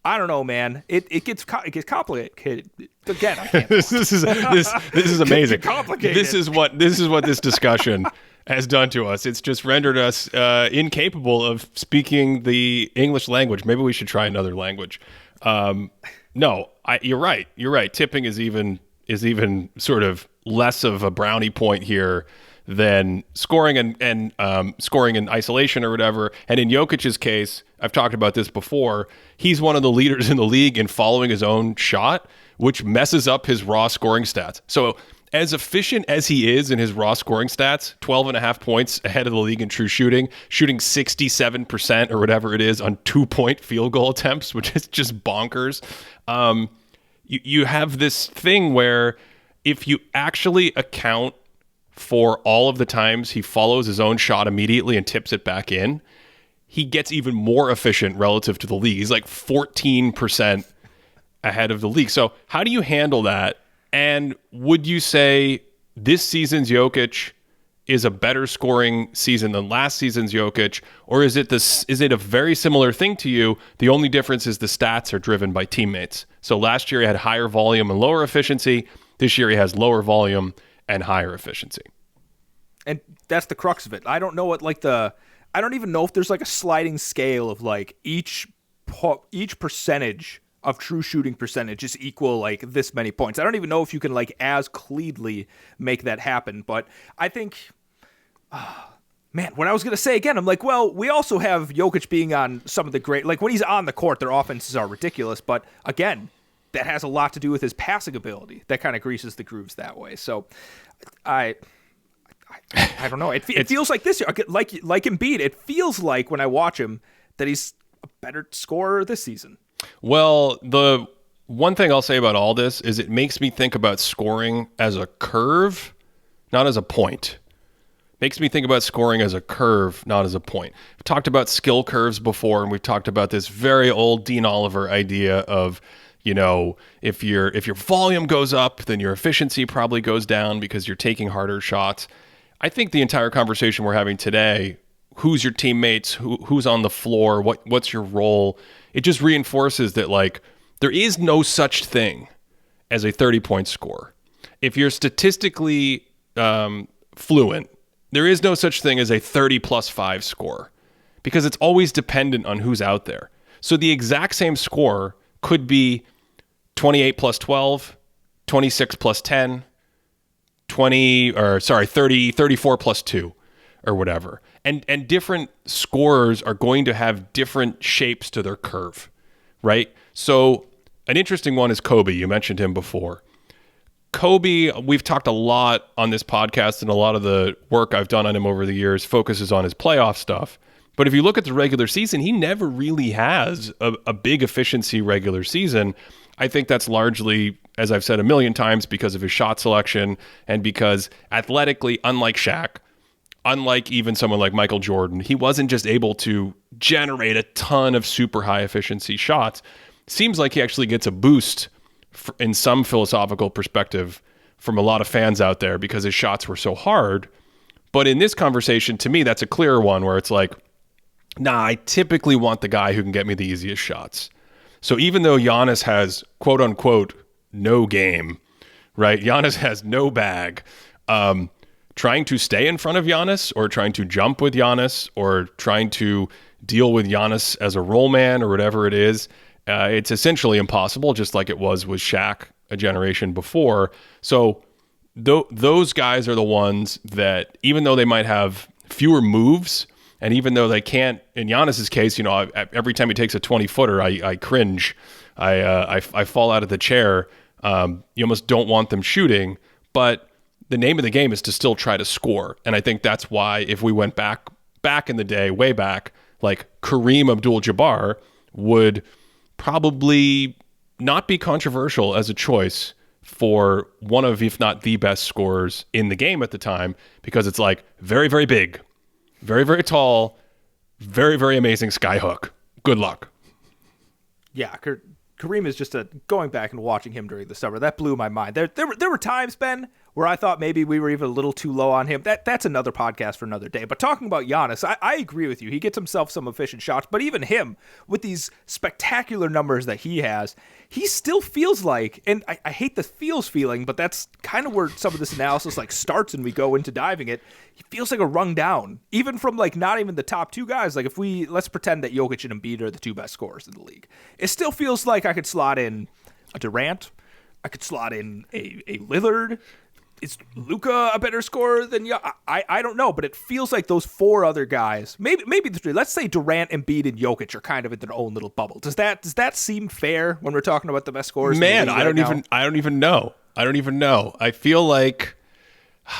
I don't know, man. It gets complicated. Again, I can't. this is amazing. Complicated. This is what this discussion has done to us. It's just rendered us incapable of speaking the English language. Maybe we should try another language. No, you're right. You're right. Tipping is even sort of less of a brownie point here than scoring and scoring in isolation or whatever. And in Jokic's case, I've talked about this before, he's one of the leaders in the league in following his own shot, which messes up his raw scoring stats. So as efficient as he is in his raw scoring stats, 12.5 points ahead of the league in true shooting 67% or whatever it is on 2-point field goal attempts, which is just bonkers. You have this thing where if you actually account for all of the times he follows his own shot immediately and tips it back in, he gets even more efficient relative to the league. He's like 14% ahead of the league. So how do you handle that? And would you say this season's Jokic is a better scoring season than last season's Jokic? Or is it a very similar thing to you? The only difference is the stats are driven by teammates. So last year he had higher volume and lower efficiency. This year he has lower volume and higher efficiency. And that's the crux of it. I don't know I don't even know if there's like a sliding scale of like each percentage of true shooting percentage is equal like this many points. I don't even know if you can like as cleanly make that happen. But I think, man, what I was going to say again, I'm like, well, we also have Jokic being on some of the great, like when he's on the court, their offenses are ridiculous. But again, that has a lot to do with his passing ability. That kind of greases the grooves that way. So I don't know. It feels like this year, like Embiid, it feels like when I watch him that he's a better scorer this season. Well, the one thing I'll say about all this is it makes me think about scoring as a curve, not as a point. Makes me think about scoring as a curve, not as a point. We've talked about skill curves before, and we've talked about this very old Dean Oliver idea of, you know, if your volume goes up, then your efficiency probably goes down because you're taking harder shots. I think the entire conversation we're having today, who's your teammates, who's on the floor, what's your role, it just reinforces that, like, there is no such thing as a 30-point score. If you're statistically fluent, there is no such thing as a 30+5 score because it's always dependent on who's out there. So the exact same score could be 28 plus 12, 26 plus 10, 34 plus 2 or whatever. And different scorers are going to have different shapes to their curve, right? So an interesting one is Kobe. You mentioned him before. Kobe, we've talked a lot on this podcast, and a lot of the work I've done on him over the years focuses on his playoff stuff. But if you look at the regular season, he never really has a big efficiency regular season. I think that's largely, as I've said a million times, because of his shot selection and because athletically, unlike Shaq, unlike even someone like Michael Jordan, he wasn't just able to generate a ton of super high efficiency shots. Seems like he actually gets a boost in some philosophical perspective from a lot of fans out there because his shots were so hard. But in this conversation, to me, that's a clearer one where it's like, nah, I typically want the guy who can get me the easiest shots. So even though Giannis has, quote unquote, no game, right? Giannis has no bag. Trying to stay in front of Giannis or trying to jump with Giannis or trying to deal with Giannis as a roll man or whatever it is, it's essentially impossible, just like it was with Shaq a generation before. So those guys are the ones that, even though they might have fewer moves, and even though they can't, in Giannis's case, every time he takes a 20-footer, I cringe. I fall out of the chair. You almost don't want them shooting, but the name of the game is to still try to score. And I think that's why if we went back in the day, way back, like Kareem Abdul-Jabbar would probably not be controversial as a choice for one of, if not the best scorers in the game at the time, because it's like very, very big, very, very tall, very, very amazing skyhook. Good luck. Yeah, Kareem is just going back and watching him during the summer. That blew my mind. There were times, Ben, where I thought maybe we were even a little too low on him. That's another podcast for another day. But talking about Giannis, I agree with you. He gets himself some efficient shots, but even him, with these spectacular numbers that he has, he still feels like, and I hate the feels feeling, but that's kind of where some of this analysis starts and we go into diving it. He feels like a rung down, even from not even the top two guys. Like let's pretend that Jokic and Embiid are the two best scorers in the league. It still feels like I could slot in a Durant. I could slot in a Lillard. Is Luka a better scorer than I don't know, but it feels like those four other guys, maybe the three. Let's say Durant, Embiid, and Jokic are kind of in their own little bubble. Does that seem fair when we're talking about the best scorers? Man, I don't even know. I feel like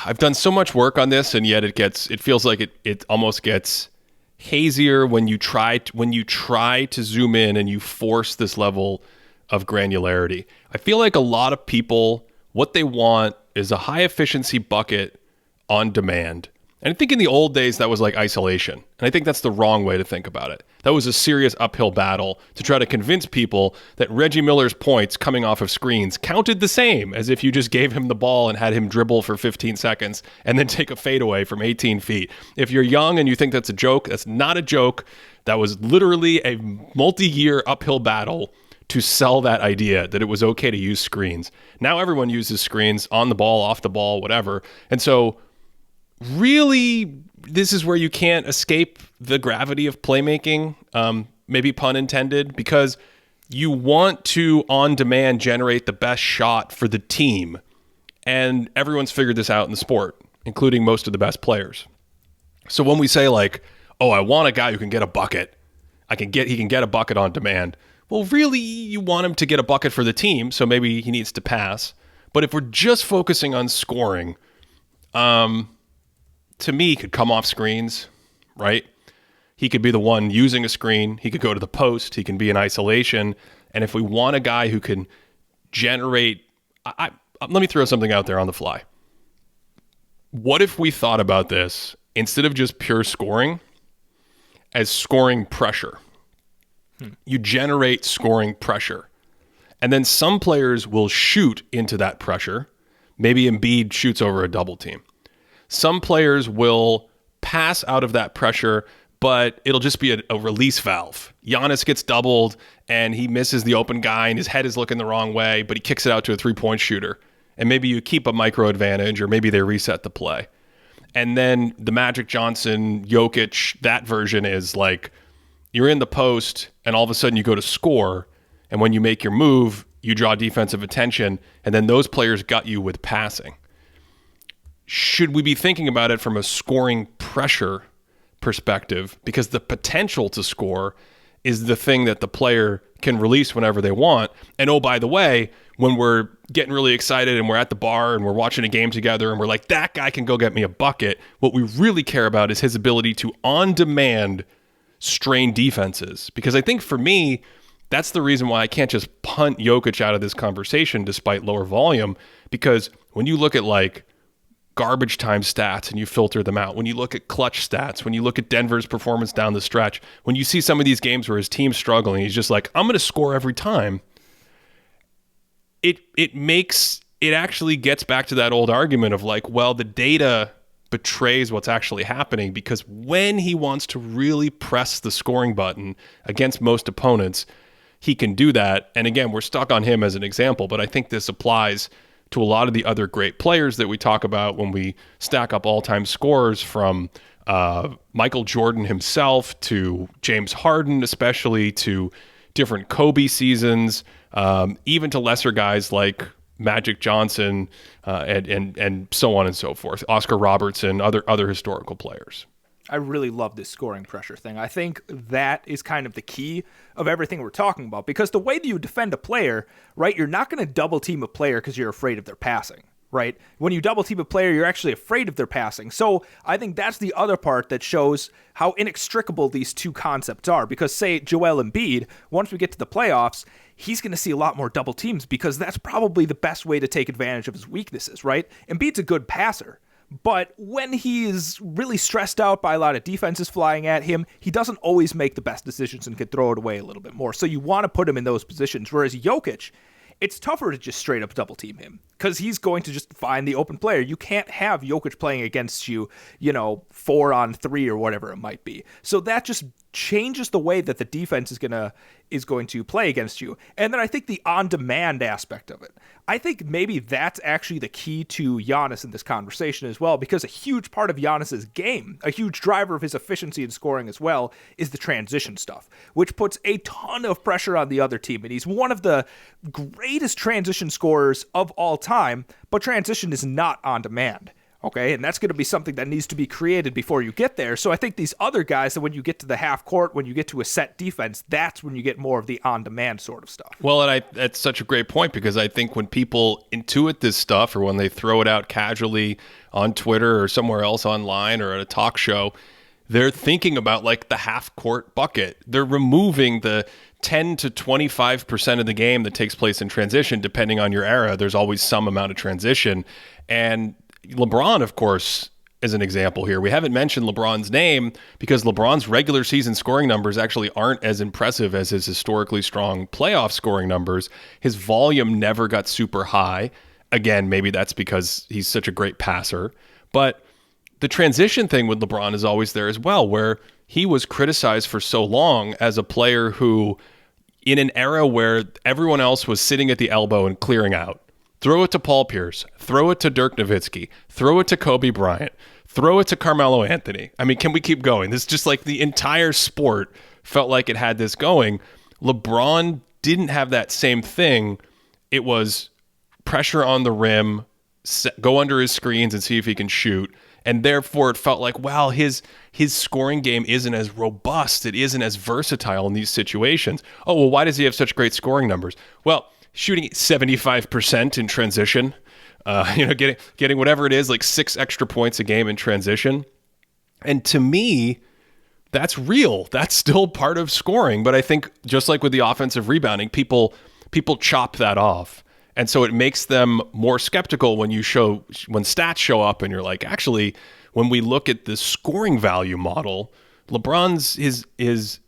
I've done so much work on this, and yet it feels like it almost gets hazier when you try to zoom in and you force this level of granularity. I feel like a lot of people, what they want is a high efficiency bucket on demand. And I think in the old days that was like isolation. And I think that's the wrong way to think about it. That was a serious uphill battle to try to convince people that Reggie Miller's points coming off of screens counted the same as if you just gave him the ball and had him dribble for 15 seconds and then take a fadeaway from 18 feet. If you're young and you think that's a joke, that's not a joke. That was literally a multi-year uphill battle to sell that idea that it was okay to use screens. Now everyone uses screens on the ball, off the ball, whatever. And so really, this is where you can't escape the gravity of playmaking, maybe pun intended, because you want to, on demand, generate the best shot for the team. And everyone's figured this out in the sport, including most of the best players. So when we say I want a guy who can get a bucket, he can get a bucket on demand. Well, really, you want him to get a bucket for the team, so maybe he needs to pass. But if we're just focusing on scoring, to me, he could come off screens, right? He could be the one using a screen. He could go to the post. He can be in isolation. And if we want a guy who can generate... let me throw something out there on the fly. What if we thought about this, instead of just pure scoring, as scoring pressure? You generate scoring pressure. And then some players will shoot into that pressure. Maybe Embiid shoots over a double team. Some players will pass out of that pressure, but it'll just be a release valve. Giannis gets doubled and he misses the open guy and his head is looking the wrong way, but he kicks it out to a three-point shooter. And maybe you keep a micro advantage, or maybe they reset the play. And then the Magic Johnson, Jokic, that version is you're in the post and all of a sudden you go to score. And when you make your move, you draw defensive attention. And then those players got you with passing. Should we be thinking about it from a scoring pressure perspective, because the potential to score is the thing that the player can release whenever they want. And oh, by the way, when we're getting really excited and we're at the bar and we're watching a game together and we're like, that guy can go get me a bucket, what we really care about is his ability to on demand strain defenses. Because I think for me, that's the reason why I can't just punt Jokic out of this conversation despite lower volume. Because when you look at like garbage time stats and you filter them out, when you look at clutch stats, when you look at Denver's performance down the stretch, when you see some of these games where his team's struggling, he's just like, I'm going to score every time. It actually gets back to that old argument of like, well, the data betrays what's actually happening, because when he wants to really press the scoring button against most opponents, he can do that. And again, we're stuck on him as an example, but I think this applies to a lot of the other great players that we talk about when we stack up all-time scorers, from Michael Jordan himself to James Harden, especially to different Kobe seasons, even to lesser guys like Magic Johnson, and so on and so forth, Oscar Robertson, other historical players. I really love this scoring pressure thing. I think that is kind of the key of everything we're talking about, because the way that you defend a player, right, you're not going to double team a player because you're afraid of their passing, right? When you double team a player, you're actually afraid of their passing. So I think that's the other part that shows how inextricable these two concepts are, because say Joel Embiid, once we get to the playoffs, he's going to see a lot more double teams, because that's probably the best way to take advantage of his weaknesses, right? Embiid's a good passer, but when he's really stressed out by a lot of defenses flying at him, he doesn't always make the best decisions and can throw it away a little bit more. So you want to put him in those positions. Whereas Jokic, it's tougher to just straight up double team him, because he's going to just find the open player. You can't have Jokic playing against you, 4-on-3 or whatever it might be. So that just changes the way that the defense is going to play against you. And then I think the on-demand aspect of it, I think maybe that's actually the key to Giannis in this conversation as well, because a huge part of Giannis's game, a huge driver of his efficiency in scoring as well, is the transition stuff, which puts a ton of pressure on the other team. And he's one of the greatest transition scorers of all time, but transition is not on demand. Okay, and that's going to be something that needs to be created before you get there. So I think these other guys, that when you get to the half court, when you get to a set defense, that's when you get more of the on-demand sort of stuff. Well, and that's such a great point, because I think when people intuit this stuff, or when they throw it out casually on Twitter or somewhere else online or at a talk show, they're thinking about like the half-court bucket. They're removing the 10 to 25% of the game that takes place in transition, depending on your era. There's always some amount of transition. And LeBron, of course, is an example here. We haven't mentioned LeBron's name because LeBron's regular season scoring numbers actually aren't as impressive as his historically strong playoff scoring numbers. His volume never got super high. Again, maybe that's because he's such a great passer. But the transition thing with LeBron is always there as well, where he was criticized for so long as a player who, in an era where everyone else was sitting at the elbow and clearing out, throw it to Paul Pierce, throw it to Dirk Nowitzki, throw it to Kobe Bryant, throw it to Carmelo Anthony. I mean, can we keep going? This is just like the entire sport felt like it had this going. LeBron didn't have that same thing. It was pressure on the rim, go under his screens and see if he can shoot. And therefore it felt like, wow, his scoring game isn't as robust. It isn't as versatile in these situations. Oh, well, why does he have such great scoring numbers? Well, shooting 75% in transition, getting whatever it is, like 6 extra points a game in transition. And to me, that's real. That's still part of scoring. But I think just like with the offensive rebounding, people chop that off. And so it makes them more skeptical when stats show up and you're like, actually, when we look at the scoring value model, LeBron's his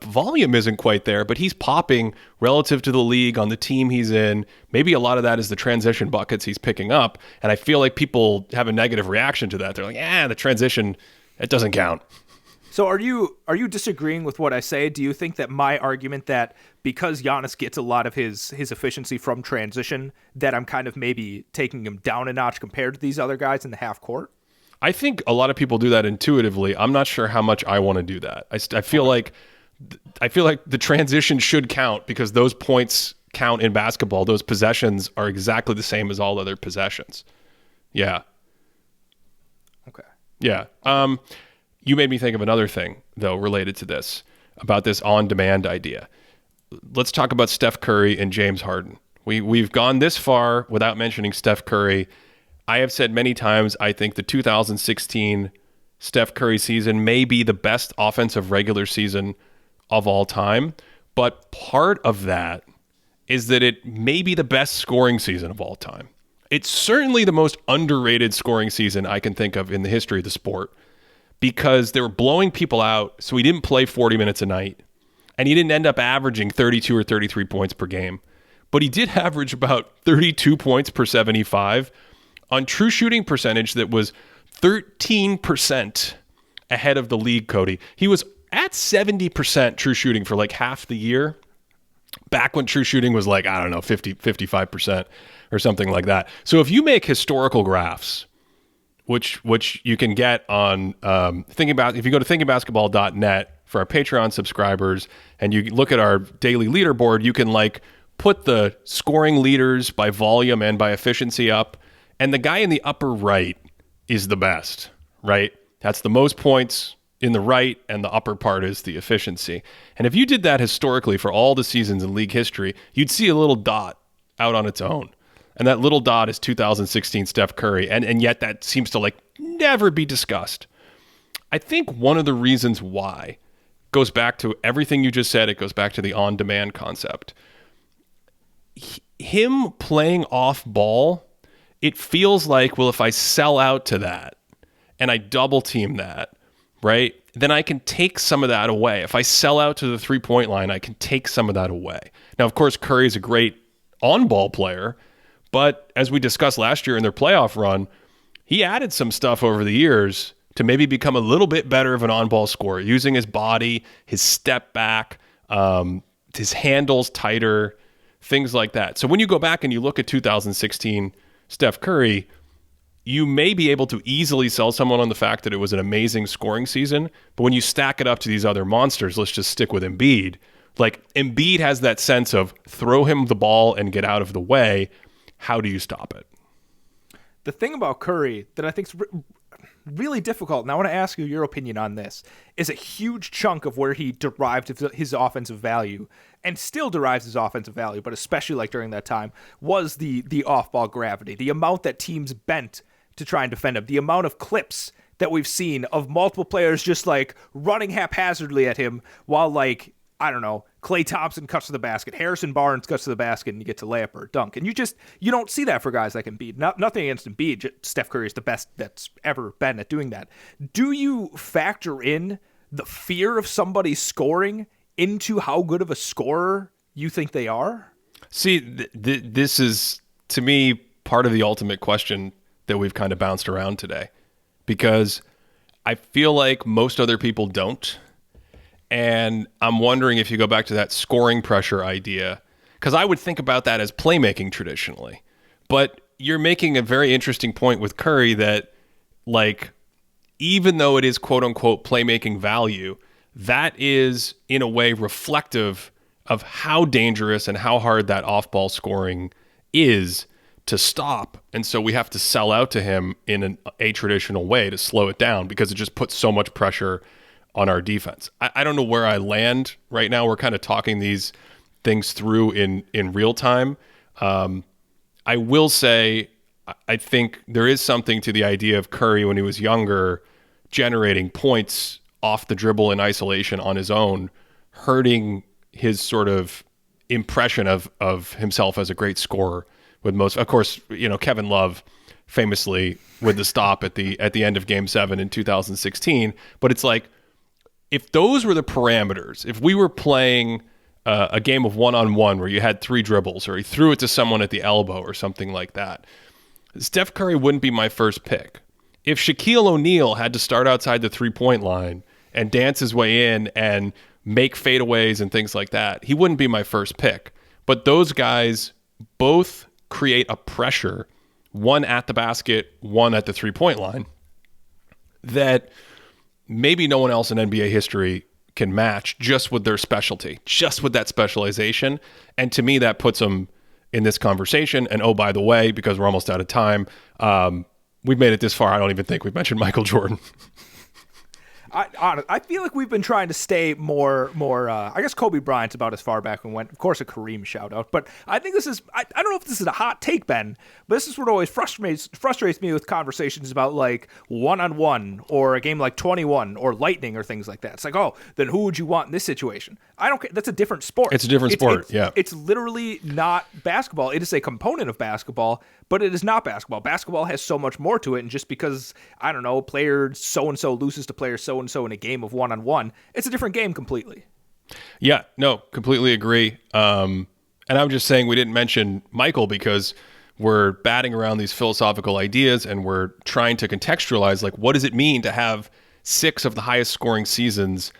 volume isn't quite there, but he's popping relative to the league on the team he's in. Maybe a lot of that is the transition buckets he's picking up. And I feel like people have a negative reaction to that. They're like, the transition, it doesn't count. So are you disagreeing with what I say? Do you think that my argument that because Giannis gets a lot of his efficiency from transition, that I'm kind of maybe taking him down a notch compared to these other guys in the half court? I think a lot of people do that intuitively. I'm not sure how much I want to do that. I feel like the transition should count because those points count in basketball. Those possessions are exactly the same as all other possessions. Yeah. Okay. Yeah. You made me think of another thing, though, related to this, about this on-demand idea. Let's talk about Steph Curry and James Harden. We've gone this far without mentioning Steph Curry. I have said many times, I think the 2016 Steph Curry season may be the best offensive regular season of all time. But part of that is that it may be the best scoring season of all time. It's certainly the most underrated scoring season I can think of in the history of the sport, because they were blowing people out, so he didn't play 40 minutes a night, and he didn't end up averaging 32 or 33 points per game. But he did average about 32 points per 75 on true shooting percentage that was 13% ahead of the league, Cody. He was at 70% true shooting for like half the year, back when true shooting was like, I don't know, 55% or something like that. So if you make historical graphs, which you can get on if you go to thinkingbasketball.net for our Patreon subscribers, and you look at our daily leaderboard, you can like put the scoring leaders by volume and by efficiency up, and the guy in the upper right is the best, right? That's the most points in the right, and the upper part is the efficiency. And if you did that historically for all the seasons in league history, you'd see a little dot out on its own. And that little dot is 2016 Steph Curry. And yet that seems to like never be discussed. I think one of the reasons why goes back to everything you just said. It goes back to the on-demand concept. Him playing off ball, it feels like, well, if I sell out to that and I double team that, right, then I can take some of that away. If I sell out to the three-point line, I can take some of that away. Now, of course, Curry is a great on-ball player, but as we discussed last year in their playoff run, he added some stuff over the years to maybe become a little bit better of an on-ball scorer, using his body, his step back, his handles tighter, things like that. So when you go back and you look at 2016 Steph Curry, you may be able to easily sell someone on the fact that it was an amazing scoring season, but when you stack it up to these other monsters, let's just stick with Embiid. Like, Embiid has that sense of throw him the ball and get out of the way. How do you stop it? The thing about Curry that I think is really difficult, and I want to ask you your opinion on this, is a huge chunk of where he derived his offensive value, and still derives his offensive value, but especially like during that time, was the off-ball gravity, the amount that teams bent to try and defend him, the amount of clips that we've seen of multiple players just like running haphazardly at him while, like, I don't know, Klay Thompson cuts to the basket, Harrison Barnes cuts to the basket, and you get to layup or dunk. And you don't see that for guys like Embiid. Nothing against Embiid. Steph Curry is the best that's ever been at doing that. Do you factor in the fear of somebody scoring into how good of a scorer you think they are? See, this is, to me, part of the ultimate question that we've kind of bounced around today, because I feel like most other people don't. And I'm wondering if you go back to that scoring pressure idea, because I would think about that as playmaking traditionally. But you're making a very interesting point with Curry that, like, even though it is quote unquote playmaking value, that is in a way reflective of how dangerous and how hard that off-ball scoring is to stop. And so we have to sell out to him in an a-traditional way to slow it down, because it just puts so much pressure on our defense. I don't know where I land right now. We're kind of talking these things through in real time. I will say, I think there is something to the idea of Curry when he was younger, generating points off the dribble in isolation on his own, hurting his sort of impression of himself as a great scorer. With most, of course, you know, Kevin Love famously with the stop at the end of Game 7 in 2016. But it's like, if those were the parameters, if we were playing a game of one-on-one where you had 3 dribbles, or he threw it to someone at the elbow or something like that, Steph Curry wouldn't be my first pick. If Shaquille O'Neal had to start outside the three-point line and dance his way in and make fadeaways and things like that, he wouldn't be my first pick. But those guys both create a pressure, one at the basket, one at the three-point line, that maybe no one else in NBA history can match, just with their specialty, just with that specialization. And to me, that puts them in this conversation. And oh, by the way, because we're almost out of time, we've made it this far, I don't even think we've mentioned Michael Jordan. I feel like we've been trying to stay more. I guess Kobe Bryant's about as far back we went. Of course, a Kareem shout out, but I think this is. I don't know if this is a hot take, Ben, but this is what always frustrates me with conversations about like 1-on-1 or a game like 21 or Lightning or things like that. It's like, oh, then who would you want in this situation? I don't care. That's a different sport. It's a different sport. Yeah, it's literally not basketball. It is a component of basketball, but it is not basketball. Basketball has so much more to it, and just because I don't know, player so and so loses to player so and so in a game of 1-on-1, it's a different game completely. Yeah, no, completely agree. And I'm just saying we didn't mention Michael because we're batting around these philosophical ideas and we're trying to contextualize like what does it mean to have 6 of the highest scoring seasons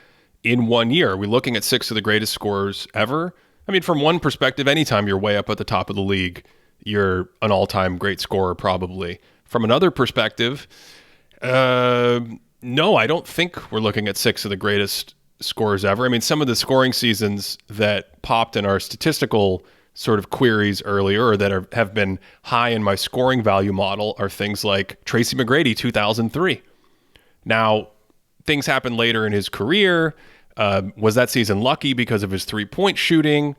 in 1 year? Are we looking at 6 of the greatest scorers ever? I mean, from one perspective, anytime you're way up at the top of the league, you're an all-time great scorer probably. From another perspective, no, I don't think we're looking at 6 of the greatest scorers ever. I mean, some of the scoring seasons that popped in our statistical sort of queries earlier or that have been high in my scoring value model are things like Tracy McGrady, 2003. Now, things happened later in his career. Was that season lucky because of his three-point shooting?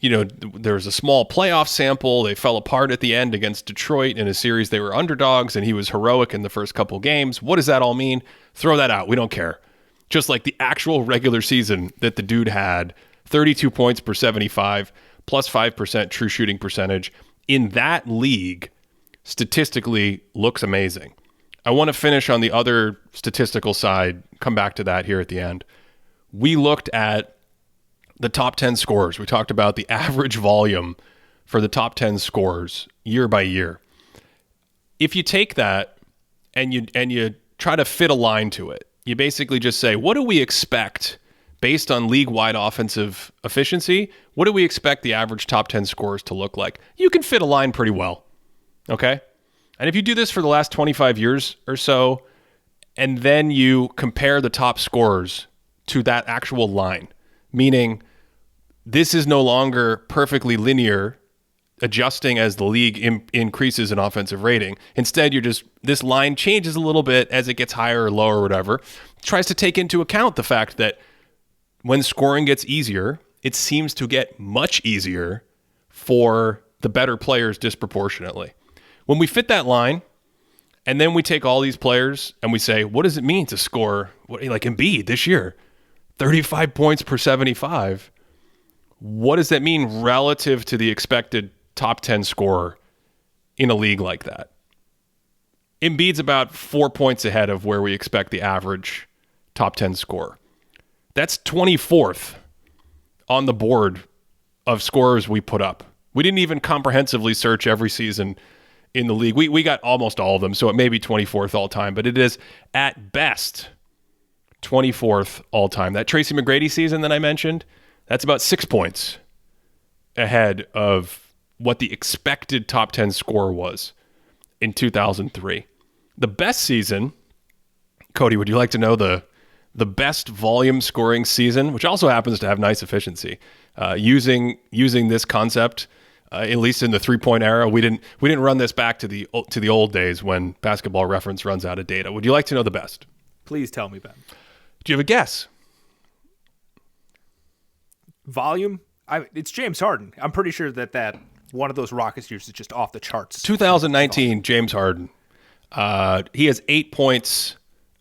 You know, there was a small playoff sample. They fell apart at the end against Detroit in a series they were underdogs, and he was heroic in the first couple games. What does that all mean? Throw that out. We don't care. Just like the actual regular season that the dude had, 32 points per 75, plus 5% true shooting percentage. In that league, statistically looks amazing. I want to finish on the other statistical side, come back to that here at the end. We looked at the top 10 scorers. We talked about the average volume for the top 10 scorers year by year. If you take that and you try to fit a line to it, you basically just say, what do we expect based on league-wide offensive efficiency? What do we expect the average top 10 scorers to look like? You can fit a line pretty well, okay? And if you do this for the last 25 years or so, and then you compare the top scorers to that actual line, meaning this is no longer perfectly linear, adjusting as the league increases in offensive rating. Instead, this line changes a little bit as it gets higher or lower or whatever. It tries to take into account the fact that when scoring gets easier, it seems to get much easier for the better players disproportionately. When we fit that line, and then we take all these players and we say, what does it mean to score, like Embiid this year, 35 points per 75? What does that mean relative to the expected top 10 scorer in a league like that? Embiid's about 4 points ahead of where we expect the average top 10 scorer. That's 24th on the board of scorers we put up. We didn't even comprehensively search every season in the league. We got almost all of them, so it may be 24th all time, but it is at best 24th all time. That Tracy McGrady season that I mentioned, that's about 6 points ahead of what the expected top 10 score was in 2003. The best season, Cody, would you like to know the best volume scoring season, which also happens to have nice efficiency, using this concept, at least in the 3-point era? We didn't run this back to the old days when Basketball Reference runs out of data. Would you like to know the best? Please tell me, Ben. Do you have a guess? Volume? It's James Harden. I'm pretty sure that one of those Rockets years is just off the charts. 2019, James Harden. He has 8 points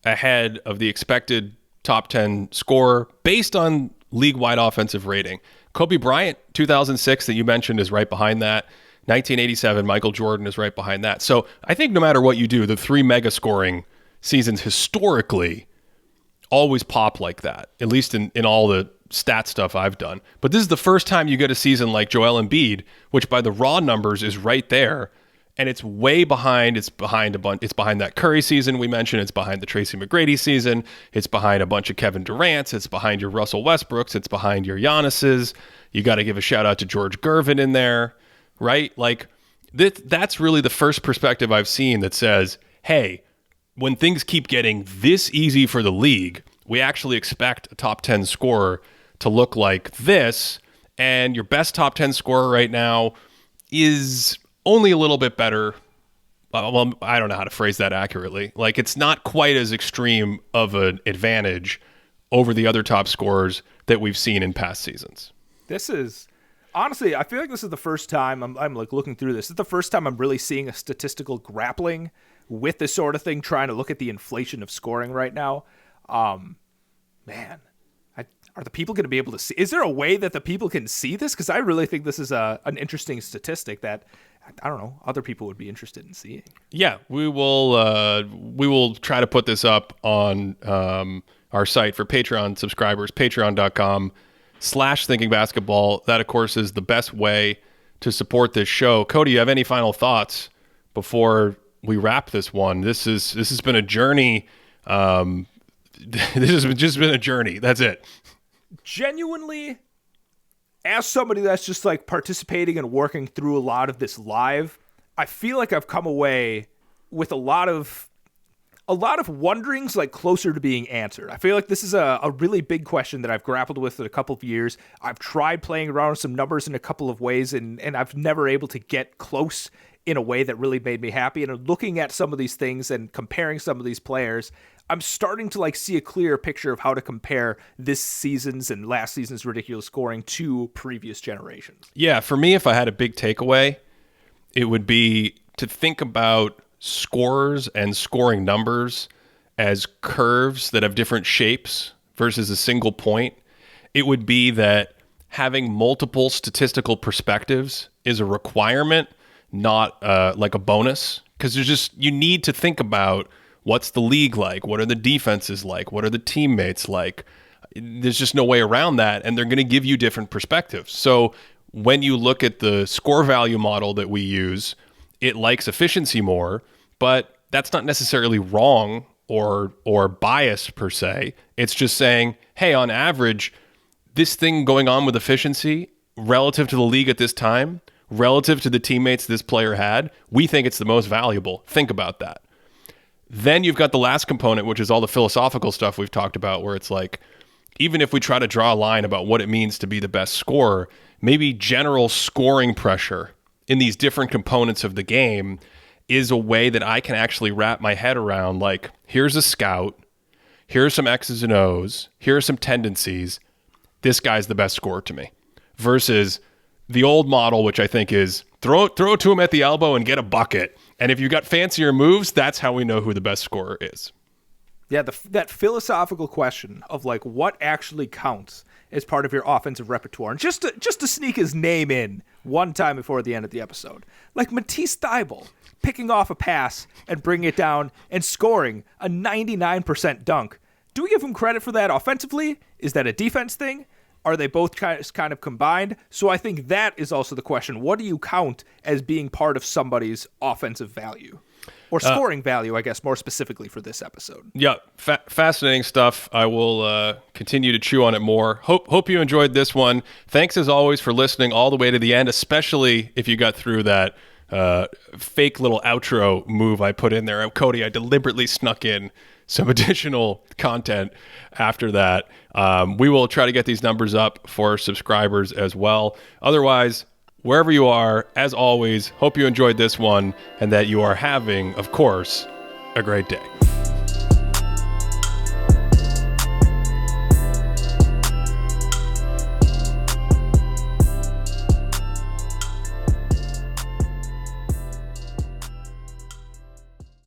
ahead of the expected top 10 scorer based on league-wide offensive rating. Kobe Bryant, 2006, that you mentioned, is right behind that. 1987, Michael Jordan is right behind that. So I think no matter what you do, the 3 mega scoring seasons historically always pop like that, at least in all the stat stuff I've done. But this is the first time you get a season like Joel Embiid, which by the raw numbers is right there, and it's way behind. It's behind that Curry season we mentioned. It's behind the Tracy McGrady season. It's behind a bunch of Kevin Durant's. It's behind your Russell Westbrooks. It's behind your Giannis's. You got to give a shout out to George Gervin in there, right? Like that's really the first perspective I've seen that says, hey, when things keep getting this easy for the league, we actually expect a top 10 scorer to look like this, and your best top 10 scorer right now is only a little bit better well, I don't know how to phrase that accurately. Like, it's not quite as extreme of an advantage over the other top scorers that we've seen in past seasons. This is honestly, I feel like this is the first time I'm like looking through this. It's the first time I'm really seeing a statistical grappling with this sort of thing, trying to look at the inflation of scoring right now. Man, are the people going to be able to see? Is there a way that the people can see this? Because I really think this is an interesting statistic that, I don't know, other people would be interested in seeing. Yeah, we will try to put this up on our site for Patreon subscribers, patreon.com/thinkingbasketball. That, of course, is the best way to support this show. Cody, you have any final thoughts before we wrap this one? This has been a journey. This has just been a journey. That's it. Genuinely, as somebody that's just like participating and working through a lot of this live, I feel like I've come away with a lot of wonderings like closer to being answered. I feel like this is a really big question that I've grappled with in a couple of years. I've tried playing around with some numbers in a couple of ways, and I've never able to get close in a way that really made me happy. And looking at some of these things and comparing some of these players, I'm starting to like see a clearer picture of how to compare this season's and last season's ridiculous scoring to previous generations. Yeah, for me, if I had a big takeaway, it would be to think about scorers and scoring numbers as curves that have different shapes versus a single point. It would be that having multiple statistical perspectives is a requirement, not like a bonus, because you need to think about what's the league like, what are the defenses like, what are the teammates like. There's just no way around that, and they're going to give you different perspectives. So when you look at the score value model that we use, it likes efficiency more, but that's not necessarily wrong or biased per se. It's just saying, hey, on average, this thing going on with efficiency relative to the league at this time, relative to the teammates this player had, we think it's the most valuable. Think about that. Then you've got the last component, which is all the philosophical stuff we've talked about, where it's like, even if we try to draw a line about what it means to be the best scorer, maybe general scoring pressure in these different components of the game is a way that I can actually wrap my head around, like, here's a scout, here's some X's and O's, here are some tendencies, this guy's the best scorer to me. Versus the old model, which I think is throw it to him at the elbow and get a bucket. And if you got fancier moves, that's how we know who the best scorer is. Yeah, that philosophical question of like what actually counts as part of your offensive repertoire, and just to sneak his name in one time before the end of the episode, like Matisse Thybulle picking off a pass and bringing it down and scoring a 99% dunk. Do we give him credit for that offensively? Is that a defense thing? Are they both kind of combined? So I think that is also the question. What do you count as being part of somebody's offensive value? Or scoring value, I guess, more specifically for this episode. Yeah, fascinating stuff. I will continue to chew on it more. Hope you enjoyed this one. Thanks, as always, for listening all the way to the end, especially if you got through that fake little outro move I put in there. Cody, I deliberately snuck in some additional content after that. We will try to get these numbers up for subscribers as well. Otherwise, wherever you are, as always, hope you enjoyed this one and that you are having, of course, a great day.